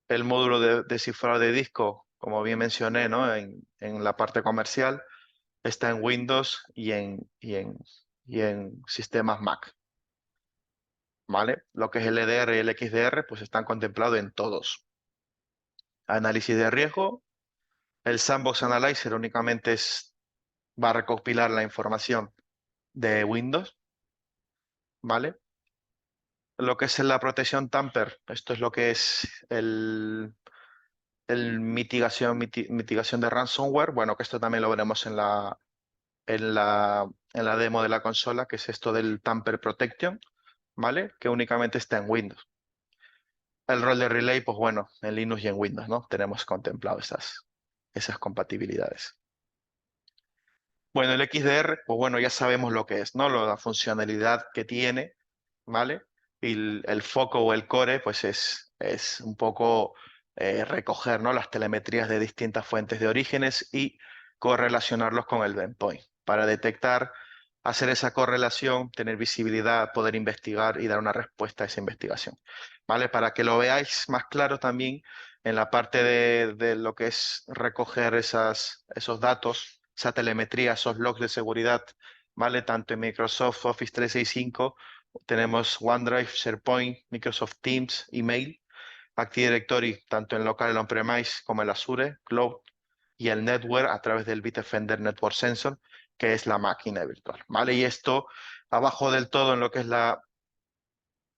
El módulo de descifrado de disco, como bien mencioné, ¿no? En la parte comercial, está en Windows y en sistemas Mac, ¿vale? Lo que es el EDR y el XDR, pues están contemplados en todos. Análisis de riesgo, el Sandbox Analyzer únicamente va a recopilar la información de Windows, ¿vale? Lo que es la protección tamper, esto es lo que es el mitigación de ransomware, bueno, que esto también lo veremos en la demo de la consola, que es esto del tamper protection, ¿vale? Que únicamente está en Windows. El rol de relay, pues bueno, en Linux y en Windows, ¿no? Tenemos contemplado esas compatibilidades. Bueno, el XDR, pues bueno, ya sabemos lo que es, ¿no? La funcionalidad que tiene, ¿vale? Y el foco o el core, pues es un poco recoger, ¿no? Las telemetrías de distintas fuentes de orígenes y correlacionarlos con el endpoint para detectar, hacer esa correlación, tener visibilidad, poder investigar y dar una respuesta a esa investigación, ¿vale? Para que lo veáis más claro también en la parte de lo que es recoger esos datos, esa telemetría, esos logs de seguridad, ¿vale? Tanto en Microsoft Office 365 tenemos OneDrive, SharePoint, Microsoft Teams, email, Active Directory, tanto en local, en on-premise como en Azure, Cloud, y el network a través del Bitdefender Network Sensor, que es la máquina virtual, ¿vale? Y esto, abajo del todo, en lo que es la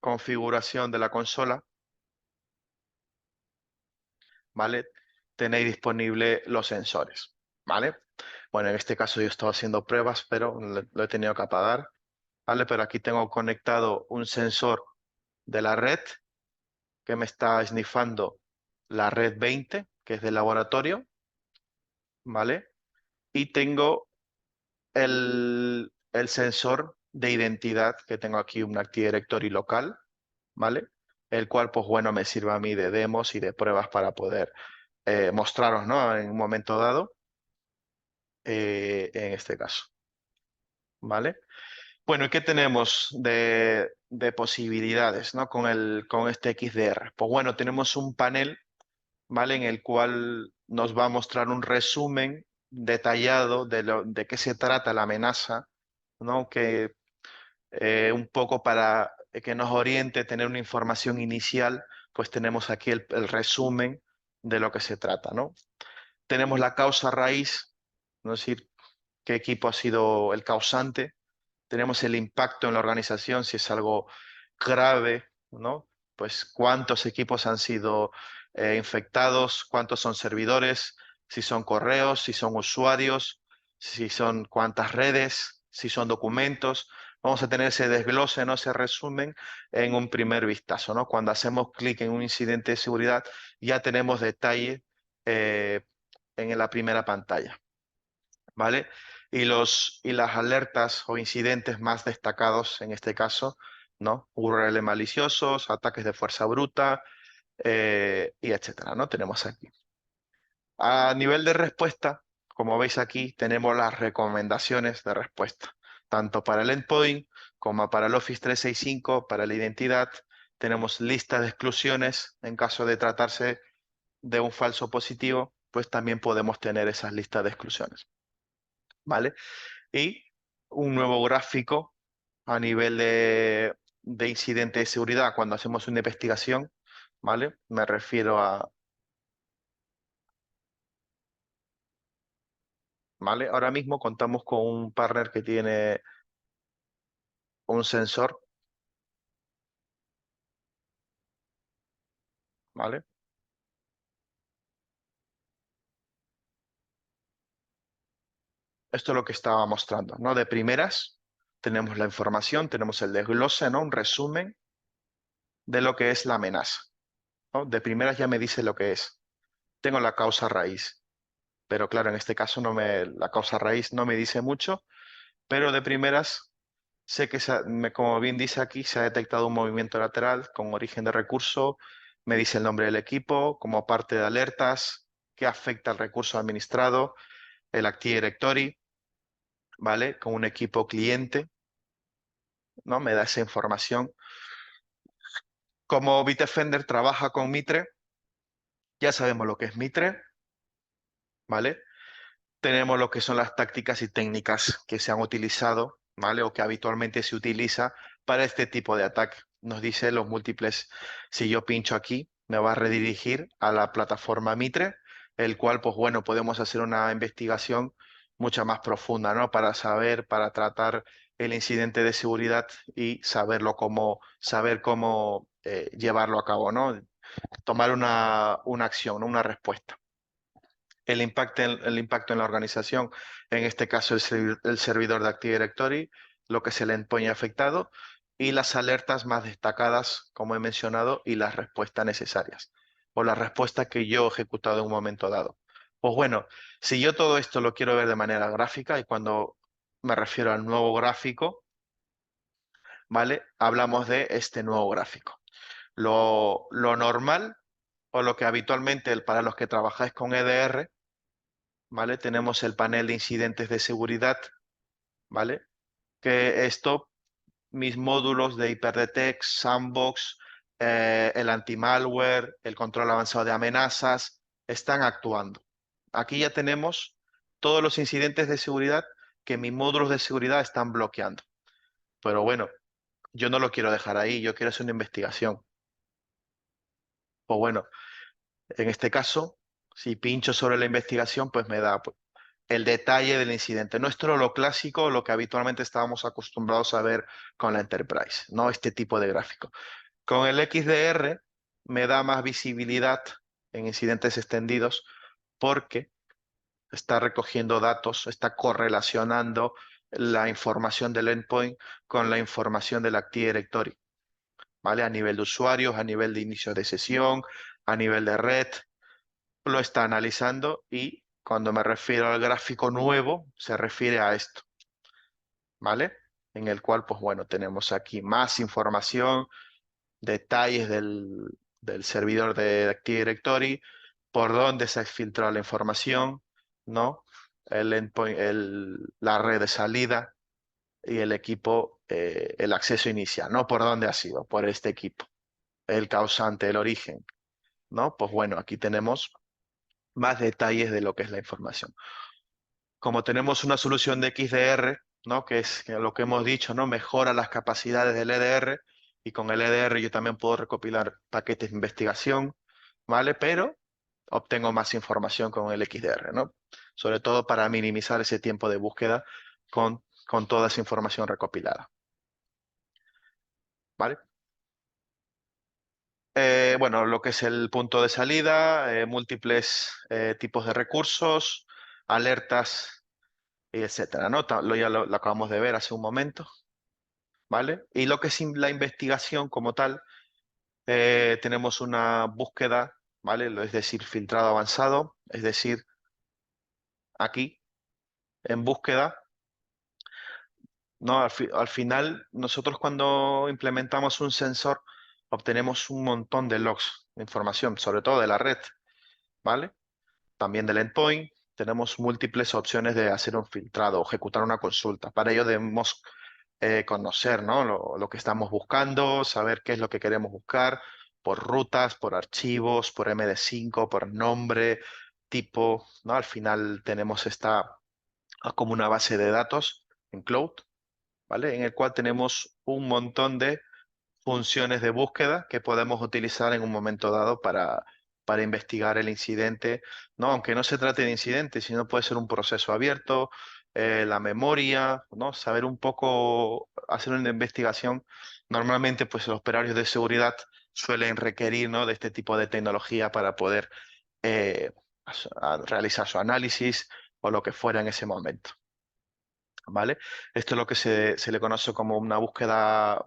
configuración de la consola, ¿vale? Tenéis disponible los sensores, ¿vale? Bueno, en este caso yo estaba haciendo pruebas, pero lo he tenido que apagar, ¿vale? Pero aquí tengo conectado un sensor de la red que me está snifando la red 20, que es del laboratorio, ¿vale? Y tengo el sensor de identidad, que tengo aquí un Active Directory local, ¿vale? El cual, pues bueno, me sirve a mí de demos y de pruebas para poder mostraros, ¿no? En un momento dado, en este caso, ¿vale? Bueno, ¿y qué tenemos de posibilidades, ¿no? Con este XDR. Pues bueno, tenemos un panel, ¿vale? En el cual nos va a mostrar un resumen detallado de qué se trata la amenaza, ¿no? Un poco para que nos oriente, tener una información inicial pues tenemos aquí el resumen de lo que se trata, ¿no? Tenemos la causa raíz, ¿no? Es decir, qué equipo ha sido el causante. Tenemos el impacto en la organización, si es algo grave, ¿no? Pues cuántos equipos han sido infectados, cuántos son servidores, si son correos, si son usuarios, si son cuántas redes, si son documentos. Vamos a tener ese desglose, ¿no? Ese resumen en un primer vistazo, ¿no? Cuando hacemos clic en un incidente de seguridad, ya tenemos detalle eh, en la primera pantalla, ¿vale? Y las alertas o incidentes más destacados en este caso, ¿no? URL maliciosos, ataques de fuerza bruta, y etcétera, ¿no? Tenemos aquí. A nivel de respuesta, como veis aquí, tenemos las recomendaciones de respuesta, tanto para el endpoint como para el Office 365, para la identidad. Tenemos lista de exclusiones en caso de tratarse de un falso positivo, pues también podemos tener esas listas de exclusiones, ¿vale? Y un nuevo gráfico a nivel de incidente de seguridad cuando hacemos una investigación, ¿vale? Me refiero a, ¿vale? Ahora mismo contamos con un partner que tiene un sensor, ¿vale? Esto es lo que estaba mostrando, ¿no? De primeras tenemos la información, tenemos el desglose, ¿no? Un resumen de lo que es la amenaza, ¿no? De primeras ya me dice lo que es. Tengo la causa raíz, pero claro, en este caso la causa raíz no me dice mucho, pero de primeras sé que, como bien dice aquí, se ha detectado un movimiento lateral con origen de recurso, me dice el nombre del equipo como parte de alertas, que afecta al recurso administrado, el Active Directory, ¿vale? Con un equipo cliente, ¿no? Me da esa información. Como Bitdefender trabaja con Mitre, ya sabemos lo que es Mitre, ¿vale? Tenemos lo que son las tácticas y técnicas que se han utilizado, ¿vale? O que habitualmente se utiliza para este tipo de ataque. Nos dice los múltiples, si yo pincho aquí, me va a redirigir a la plataforma Mitre, el cual, pues bueno, podemos hacer una investigación mucha más profunda, ¿no? Para saber, para tratar el incidente de seguridad y saber cómo llevarlo a cabo, ¿no? Tomar una acción, ¿no? Una respuesta. El impacto en la organización, en este caso el servidor de Active Directory, lo que se le endpoint afectado y las alertas más destacadas, como he mencionado, y las respuestas necesarias o la respuesta que yo he ejecutado en un momento dado. Pues bueno, si yo todo esto lo quiero ver de manera gráfica y cuando me refiero al nuevo gráfico, ¿vale? Hablamos de este nuevo gráfico. Lo normal o lo que habitualmente para los que trabajáis con EDR, ¿vale? Tenemos el panel de incidentes de seguridad, ¿vale? Que esto, mis módulos de HyperDetect, Sandbox, el anti-malware, el control avanzado de amenazas, están actuando. Aquí ya tenemos todos los incidentes de seguridad que mis módulos de seguridad están bloqueando. Pero bueno, yo no lo quiero dejar ahí, yo quiero hacer una investigación. Pues bueno, en este caso, si pincho sobre la investigación, pues me da pues, el detalle del incidente. No es todo lo clásico, lo que habitualmente estábamos acostumbrados a ver con la Enterprise, no este tipo de gráfico. Con el XDR me da más visibilidad en incidentes extendidos porque está recogiendo datos, está correlacionando la información del endpoint con la información del Active Directory, ¿vale? A nivel de usuarios, a nivel de inicio de sesión, a nivel de red, lo está analizando y cuando me refiero al gráfico nuevo, se refiere a esto, ¿vale? En el cual, pues bueno, tenemos aquí más información, detalles del servidor de Active Directory, por dónde se ha filtrado la información, ¿no? El endpoint, la red de salida y el equipo, el acceso inicial, ¿no? ¿Por dónde ha sido? Por este equipo, el causante, el origen, ¿no? Pues bueno, aquí tenemos más detalles de lo que es la información. Como tenemos una solución de XDR, ¿no? Que es lo que hemos dicho, ¿no? Mejora las capacidades del EDR y con el EDR yo también puedo recopilar paquetes de investigación, ¿vale? Pero obtengo más información con el XDR, ¿no? Sobre todo para minimizar ese tiempo de búsqueda con toda esa información recopilada, ¿vale? Bueno, lo que es el punto de salida, múltiples tipos de recursos, alertas, y etcétera, ¿no? Ya lo acabamos de ver hace un momento, ¿vale? Y lo que es la investigación como tal, tenemos una búsqueda, ¿vale? Es decir, filtrado avanzado, es decir, aquí, en búsqueda, ¿no? Al final, nosotros cuando implementamos un sensor, obtenemos un montón de logs de información, sobre todo de la red, ¿vale? También del endpoint. Tenemos múltiples opciones de hacer un filtrado o ejecutar una consulta. Para ello debemos conocer, ¿no? Lo que estamos buscando, saber qué es lo que queremos buscar por rutas, por archivos, por MD5, por nombre, tipo, ¿no? Al final tenemos esta como una base de datos en cloud, ¿vale? En el cual tenemos un montón de funciones de búsqueda que podemos utilizar en un momento dado para investigar el incidente, ¿no? Aunque no se trate de incidente, sino puede ser un proceso abierto, la memoria, ¿no? Saber un poco, hacer una investigación. Normalmente, pues los operarios de seguridad suelen requerir, ¿no? De este tipo de tecnología para poder eh, realizar su análisis o lo que fuera en ese momento. ¿Vale? Esto es lo que se le conoce como una búsqueda,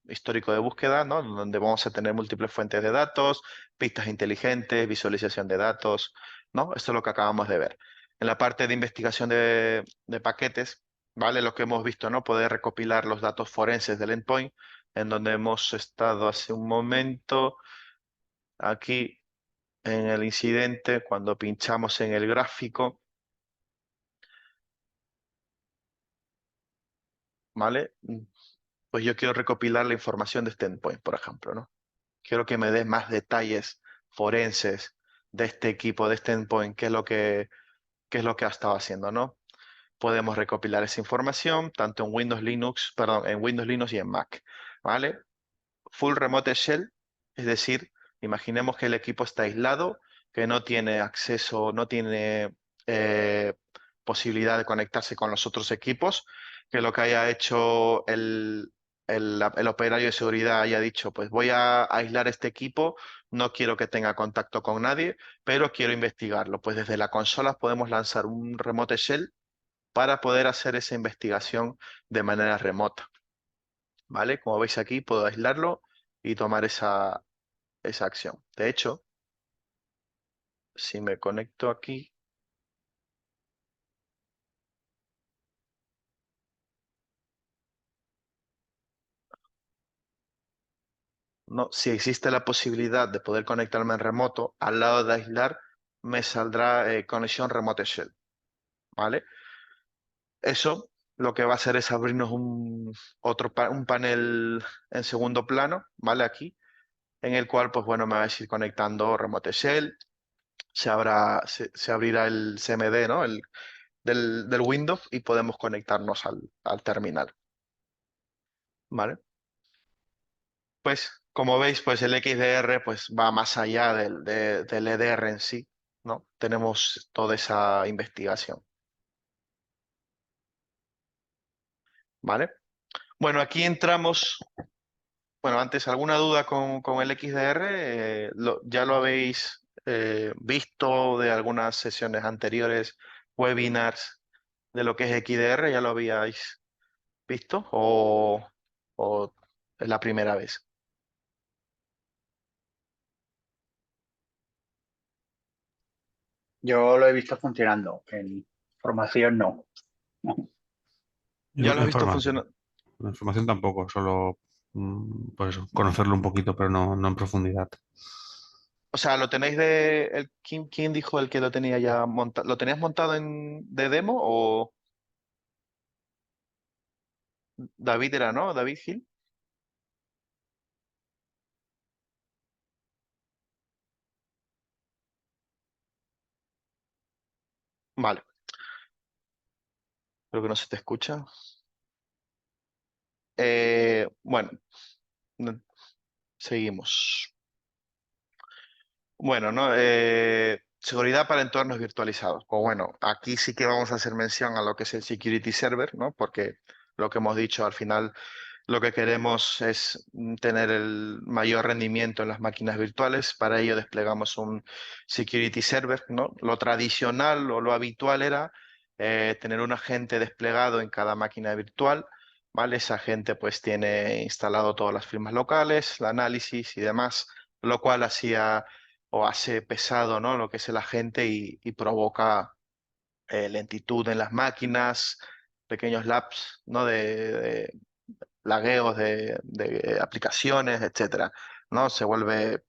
histórico de búsqueda, ¿no? Donde vamos a tener múltiples fuentes de datos, pistas inteligentes, visualización de datos, ¿no? Esto es lo que acabamos de ver. En la parte de investigación de paquetes, ¿vale? Lo que hemos visto, ¿no? Poder recopilar los datos forenses del endpoint, en donde hemos estado hace un momento, aquí en el incidente, cuando pinchamos en el gráfico, ¿vale? Pues yo quiero recopilar la información de este endpoint, por ejemplo, ¿no? Quiero que me des más detalles forenses de este equipo, de este endpoint, qué es lo que ha estado haciendo, ¿no? Podemos recopilar esa información tanto en Windows, Linux, perdón, en Windows, Linux y en Mac, ¿vale? Full remote shell, es decir, imaginemos que el equipo está aislado, que no tiene acceso, no tiene eh, posibilidad de conectarse con los otros equipos, que lo que haya hecho el operario de seguridad haya dicho, pues voy a aislar este equipo, no quiero que tenga contacto con nadie, pero quiero investigarlo. Pues desde la consola podemos lanzar un remote shell para poder hacer esa investigación de manera remota. ¿Vale? Como veis aquí, puedo aislarlo y tomar esa acción. De hecho, si me conecto aquí, no, si existe la posibilidad de poder conectarme en remoto, al lado de aislar, me saldrá conexión remote shell, ¿vale? Eso lo que va a hacer es abrirnos un panel en segundo plano, ¿vale? Aquí, en el cual, pues bueno, me va a ir conectando remote shell, se abrirá el CMD, ¿no? Del Windows y podemos conectarnos al terminal, ¿vale? Pues como veis, pues el XDR pues va más allá del EDR en sí, ¿no? Tenemos toda esa investigación, ¿vale? Bueno, aquí entramos, bueno, antes, ¿alguna duda con el XDR? ¿Ya lo habéis visto de algunas sesiones anteriores, webinars de lo que es XDR? ¿Ya lo habíais visto o es la primera vez? Yo lo he visto funcionando, en formación no. ¿Ya lo has visto Información. funcionar? Información tampoco, solo pues eso, conocerlo un poquito, pero no en profundidad. O sea, lo tenéis ¿quién dijo el que lo tenía ya montado? ¿Lo tenías montado de demo o David era, ¿no? David Gil. Vale, creo que no se te escucha. Bueno, Seguimos. Bueno, ¿no? Seguridad para entornos virtualizados. Pues bueno, aquí sí que vamos a hacer mención a lo que es el Security Server, ¿no? Porque lo que hemos dicho al final, lo que queremos es tener el mayor rendimiento en las máquinas virtuales. Para ello desplegamos un Security Server, ¿no? Lo tradicional o lo habitual era tener un agente desplegado en cada máquina virtual, ¿vale? Ese agente pues tiene instalado todas las firmas locales, el análisis y demás, lo cual hacía o hace pesado, ¿no? Lo que es el agente y provoca lentitud en las máquinas, pequeños laps, ¿no? De lagueos de aplicaciones, etcétera, ¿no? Se vuelve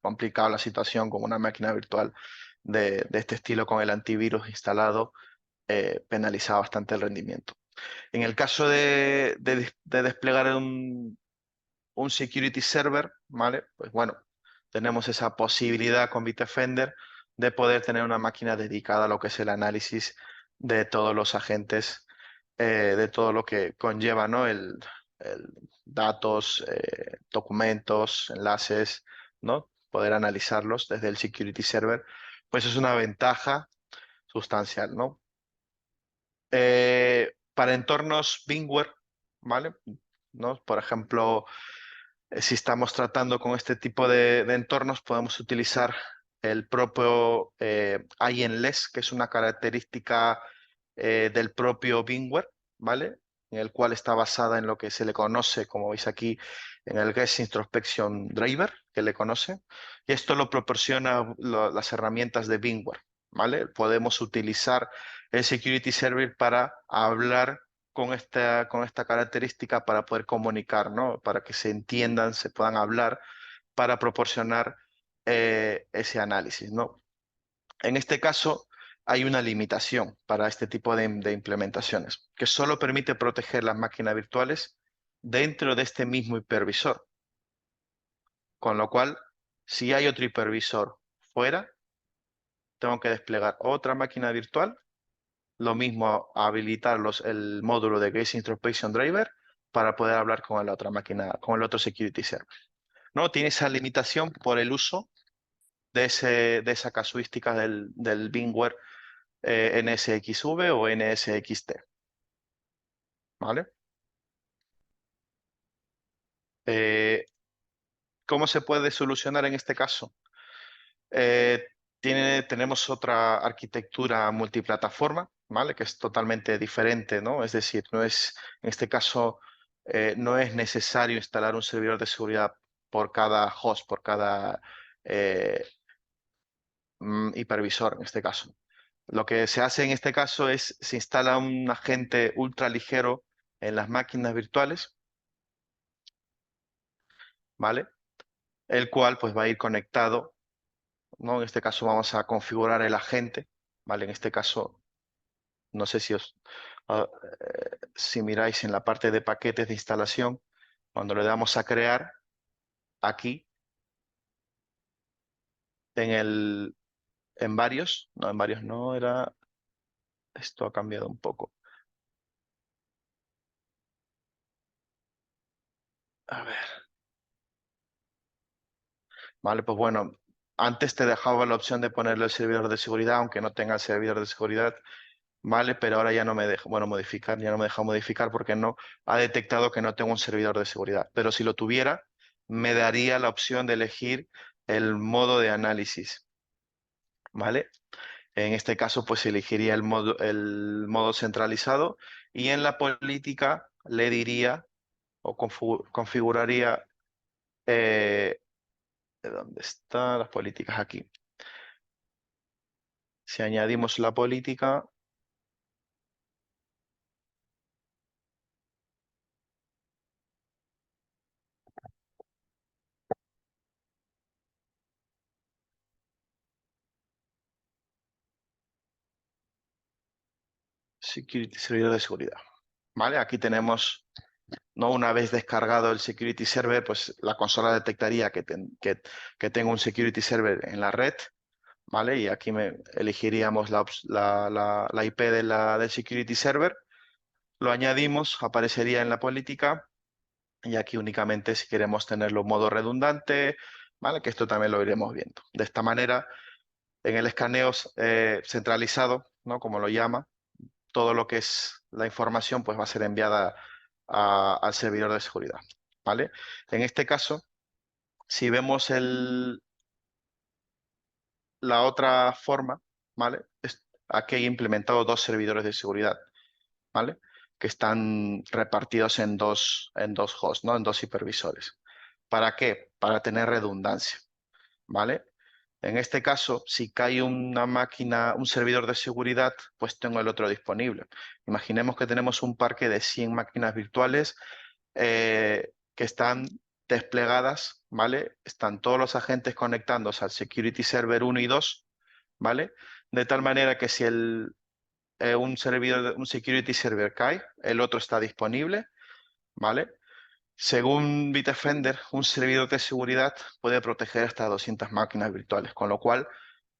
complicada la situación con una máquina virtual de este estilo con el antivirus instalado, penaliza bastante el rendimiento. En el caso de desplegar un security server, ¿vale? Pues bueno, tenemos esa posibilidad con Bitdefender de poder tener una máquina dedicada a lo que es el análisis de todos los agentes, de todo lo que conlleva, ¿no? El datos, documentos, enlaces, ¿no? Poder analizarlos desde el security server, pues es una ventaja sustancial, ¿no? Para entornos VMware, ¿vale? ¿No? Por ejemplo, si estamos tratando con este tipo de entornos, podemos utilizar el propio INLess, que es una característica del propio VMware, ¿vale? En el cual está basada en lo que se le conoce, como veis aquí, en el Guest Introspection Driver, que le conoce. Y esto lo proporciona las herramientas de VMware, ¿vale? Podemos utilizar el Security Server para hablar con esta característica para poder comunicar, ¿no? Para que se entiendan, se puedan hablar, para proporcionar ese análisis, ¿no? En este caso, hay una limitación para este tipo de implementaciones, que solo permite proteger las máquinas virtuales dentro de este mismo hipervisor. Con lo cual, si hay otro hipervisor fuera, tengo que desplegar otra máquina virtual. Lo mismo habilitar el módulo de Gaze Introspection Driver para poder hablar con la otra máquina, con el otro Security Server. ¿No? Tiene esa limitación por el uso de esa casuística del VMware NSXV o NSXT. ¿Vale? ¿Cómo se puede solucionar en este caso? Eh, tenemos otra arquitectura multiplataforma, ¿vale? Que es totalmente diferente, ¿no? Es decir, en este caso, no es necesario instalar un servidor de seguridad por cada host, por cada eh, hipervisor, en este caso. Lo que se hace en este caso es, se instala un agente ultra ligero en las máquinas virtuales, ¿vale? El cual pues va a ir conectado, ¿no? En este caso vamos a configurar el agente, ¿vale? En este caso, no sé si miráis en la parte de paquetes de instalación, cuando le damos a crear, aquí, en varios no era, esto ha cambiado un poco. A ver, vale, pues bueno, antes te dejaba la opción de ponerle el servidor de seguridad, aunque no tenga el servidor de seguridad, vale, pero ahora ya no me deja, bueno, modificar, ya no me deja modificar porque no ha detectado que no tengo un servidor de seguridad. Pero si lo tuviera, me daría la opción de elegir el modo de análisis, ¿vale? En este caso, pues elegiría el modo centralizado y en la política le diría o configuraría, ¿dónde están las políticas? Aquí. Si añadimos la política, Security, servidor de seguridad. ¿Vale? Aquí tenemos, ¿no? Una vez descargado el Security Server, pues la consola detectaría que tengo un Security Server en la red, ¿vale? Y aquí elegiríamos la IP del Security Server, lo añadimos, aparecería en la política Y aquí únicamente si queremos tenerlo en modo redundante, ¿vale? Que esto también lo iremos viendo. De esta manera, en el escaneo centralizado, ¿no? Como lo llama, todo lo que es la información pues va a ser enviada al servidor de seguridad, ¿vale? En este caso, si vemos la otra forma, ¿vale? Aquí he implementado dos servidores de seguridad, ¿vale? Que están repartidos en dos hosts, ¿no? En dos hipervisores. ¿Para qué? Para tener redundancia, ¿vale? En este caso, si cae una máquina, un servidor de seguridad, pues tengo el otro disponible. Imaginemos que tenemos un parque de 100 máquinas virtuales que están desplegadas, ¿vale? Están todos los agentes conectándose al Security Server 1 y 2, ¿vale? De tal manera que si un Security Server cae, el otro está disponible, ¿vale? Según Bitdefender, un servidor de seguridad puede proteger hasta 200 máquinas virtuales, con lo cual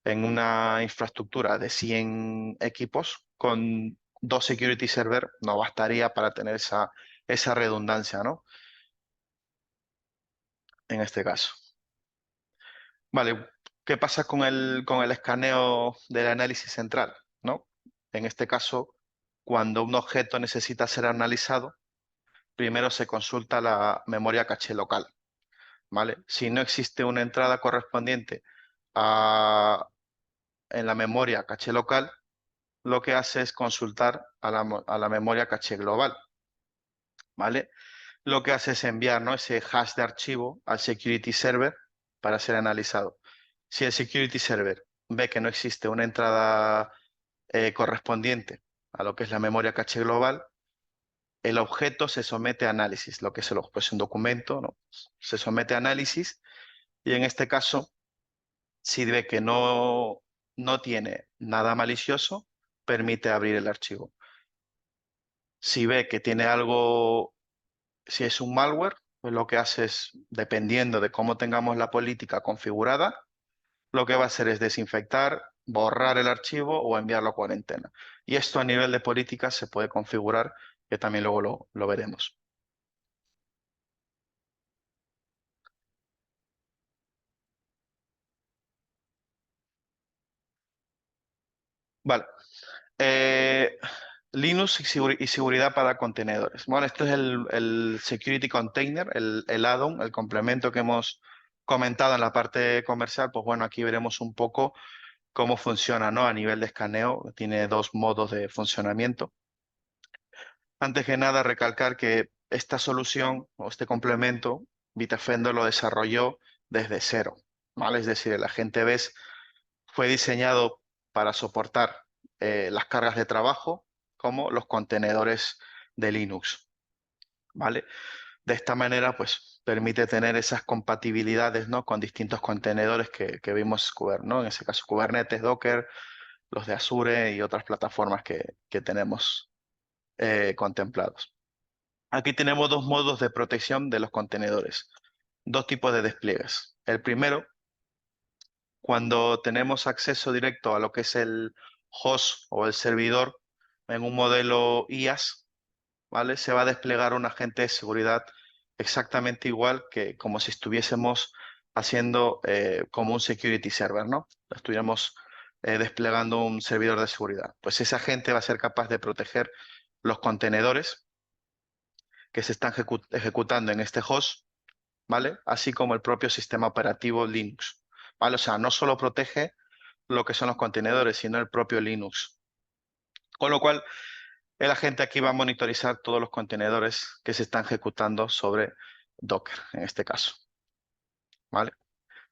en una infraestructura de 100 equipos, con dos security server no bastaría para tener esa redundancia, ¿no? En este caso. Vale, ¿qué pasa con el escaneo del análisis central, ¿no? En este caso, cuando un objeto necesita ser analizado, primero se consulta la memoria caché local, ¿vale? Si no existe una entrada correspondiente a- en la memoria caché local, lo que hace es consultar a la memoria caché global, ¿vale? Lo que hace es enviar, ¿no? ese hash de archivo al security server para ser analizado. Si el security server ve que no existe una entrada correspondiente a lo que es la memoria caché global, el objeto se somete a análisis, lo que es, pues, un documento, ¿no? Se somete a análisis y en este caso, si ve que no tiene nada malicioso, permite abrir el archivo. Si ve que tiene algo, si es un malware, pues lo que hace es, dependiendo de cómo tengamos la política configurada, lo que va a hacer es desinfectar, borrar el archivo o enviarlo a cuarentena. Y esto a nivel de política se puede configurar, que también luego lo veremos. Vale. Eh, Linux y seguridad para contenedores. Bueno, este es el Security Container, el add-on, el complemento que hemos comentado en la parte comercial. Pues bueno, aquí veremos un poco cómo funciona, ¿no? A nivel de escaneo, tiene dos modos de funcionamiento. Antes que nada, recalcar que esta solución o este complemento, Bitdefender lo desarrolló desde cero, ¿vale? Es decir, el agente BES fue diseñado para soportar las cargas de trabajo como los contenedores de Linux, ¿vale? De esta manera, pues, permite tener esas compatibilidades, ¿no? Con distintos contenedores que vimos, ¿no? En ese caso, Kubernetes, Docker, los de Azure y otras plataformas que tenemos contemplados. Aquí tenemos dos modos de protección de los contenedores, dos tipos de despliegues. El primero, cuando tenemos acceso directo a lo que es el host o el servidor en un modelo IaaS, ¿vale? Se va a desplegar un agente de seguridad exactamente igual que como si estuviésemos haciendo como un security server, ¿no? Estuviéramos desplegando un servidor de seguridad. Pues ese agente va a ser capaz de proteger los contenedores que se están ejecutando en este host, ¿vale? Así como el propio sistema operativo Linux, ¿vale? O sea, no solo protege lo que son los contenedores, sino el propio Linux. Con lo cual, el agente aquí va a monitorizar todos los contenedores que se están ejecutando sobre Docker, en este caso, ¿vale?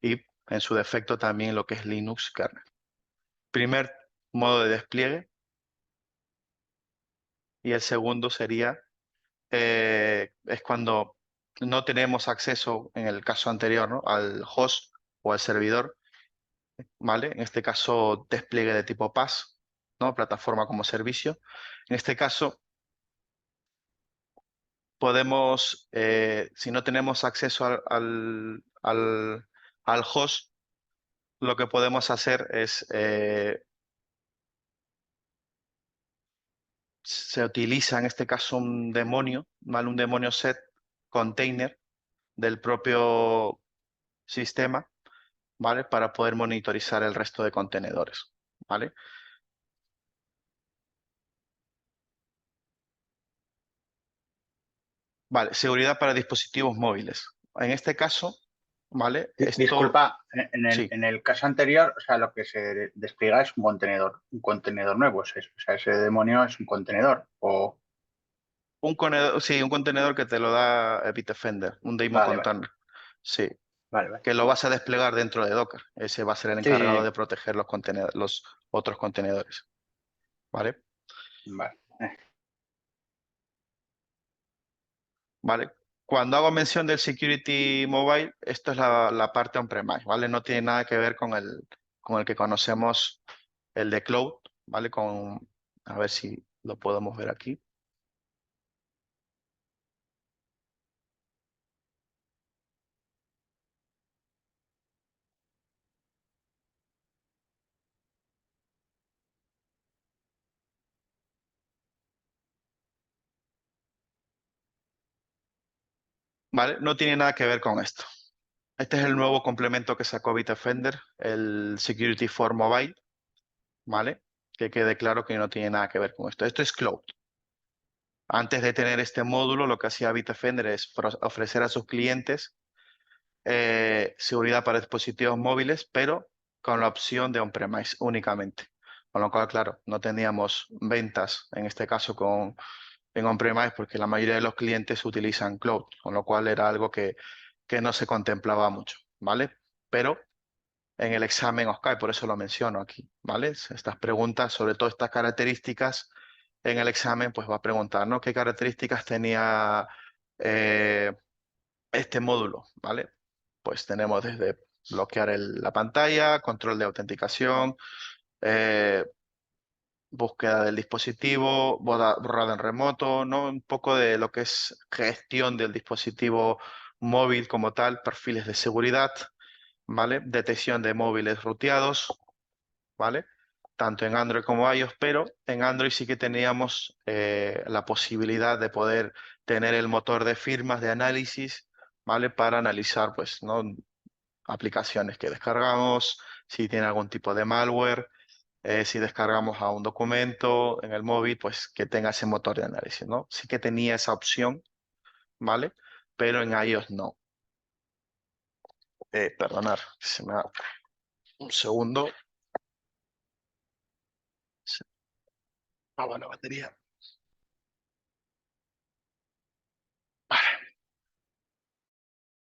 Y en su defecto también lo que es Linux kernel. Primer modo de despliegue y el segundo sería, es cuando no tenemos acceso, en el caso anterior, ¿no? Al host o al servidor, ¿vale? En este caso, despliegue de tipo PaaS, ¿no? Plataforma como servicio. En este caso, podemos, si no tenemos acceso al host, lo que podemos hacer es, se utiliza en este caso un demonio, ¿vale? Un demonio set container del propio sistema, ¿vale? Para poder monitorizar el resto de contenedores, ¿vale? Vale, seguridad para dispositivos móviles. En este caso, ¿vale? Esto, Disculpa, sí, en el caso anterior, o sea, lo que se despliega es un contenedor nuevo, es eso. O sea, ese demonio es un contenedor. O sí, un contenedor que te lo da Bitdefender, un daemon vale, vale, container. Sí, vale, vale. que lo vas a desplegar dentro de Docker. Ese va a ser el Sí, encargado sí, de proteger los otros contenedores, ¿vale? vale. ¿Vale? Cuando hago mención del Security Mobile, esto es la parte on-premise, ¿vale? No tiene nada que ver con el que conocemos, el de Cloud, ¿vale? A ver si lo podemos ver aquí. ¿Vale? No tiene nada que ver con esto. Este es el nuevo complemento que sacó Bitdefender, el Security for Mobile, ¿vale? Que quede claro que no tiene nada que ver con esto. Esto es Cloud. Antes de tener este módulo, lo que hacía Bitdefender es ofrecer a sus clientes seguridad para dispositivos móviles, pero con la opción de on-premise únicamente. Con lo cual, claro, no teníamos ventas, en este caso en on-premise, porque la mayoría de los clientes utilizan cloud, con lo cual era algo que no se contemplaba mucho, ¿vale? Pero en el examen os cae, por eso lo menciono aquí, ¿vale? Estas preguntas, sobre todo estas características, en el examen, pues va a preguntar, ¿no? ¿Qué características tenía eh, este módulo, ¿vale? Pues tenemos desde bloquear la pantalla, control de autenticación, eh, búsqueda del dispositivo, borrado en remoto, ¿no? Un poco de lo que es gestión del dispositivo móvil como tal, perfiles de seguridad, ¿vale? Detección de móviles ruteados, ¿vale? Tanto en Android como iOS, pero en Android sí que teníamos la posibilidad de poder tener el motor de firmas de análisis, ¿vale? Para analizar, pues, ¿no? Aplicaciones que descargamos, si tiene algún tipo de malware, si descargamos a un documento en el móvil, pues que tenga ese motor de análisis, ¿no? Sí que tenía esa opción, ¿vale? Pero en iOS no. Perdonar, se me da un segundo. Se- Ah, bueno, batería.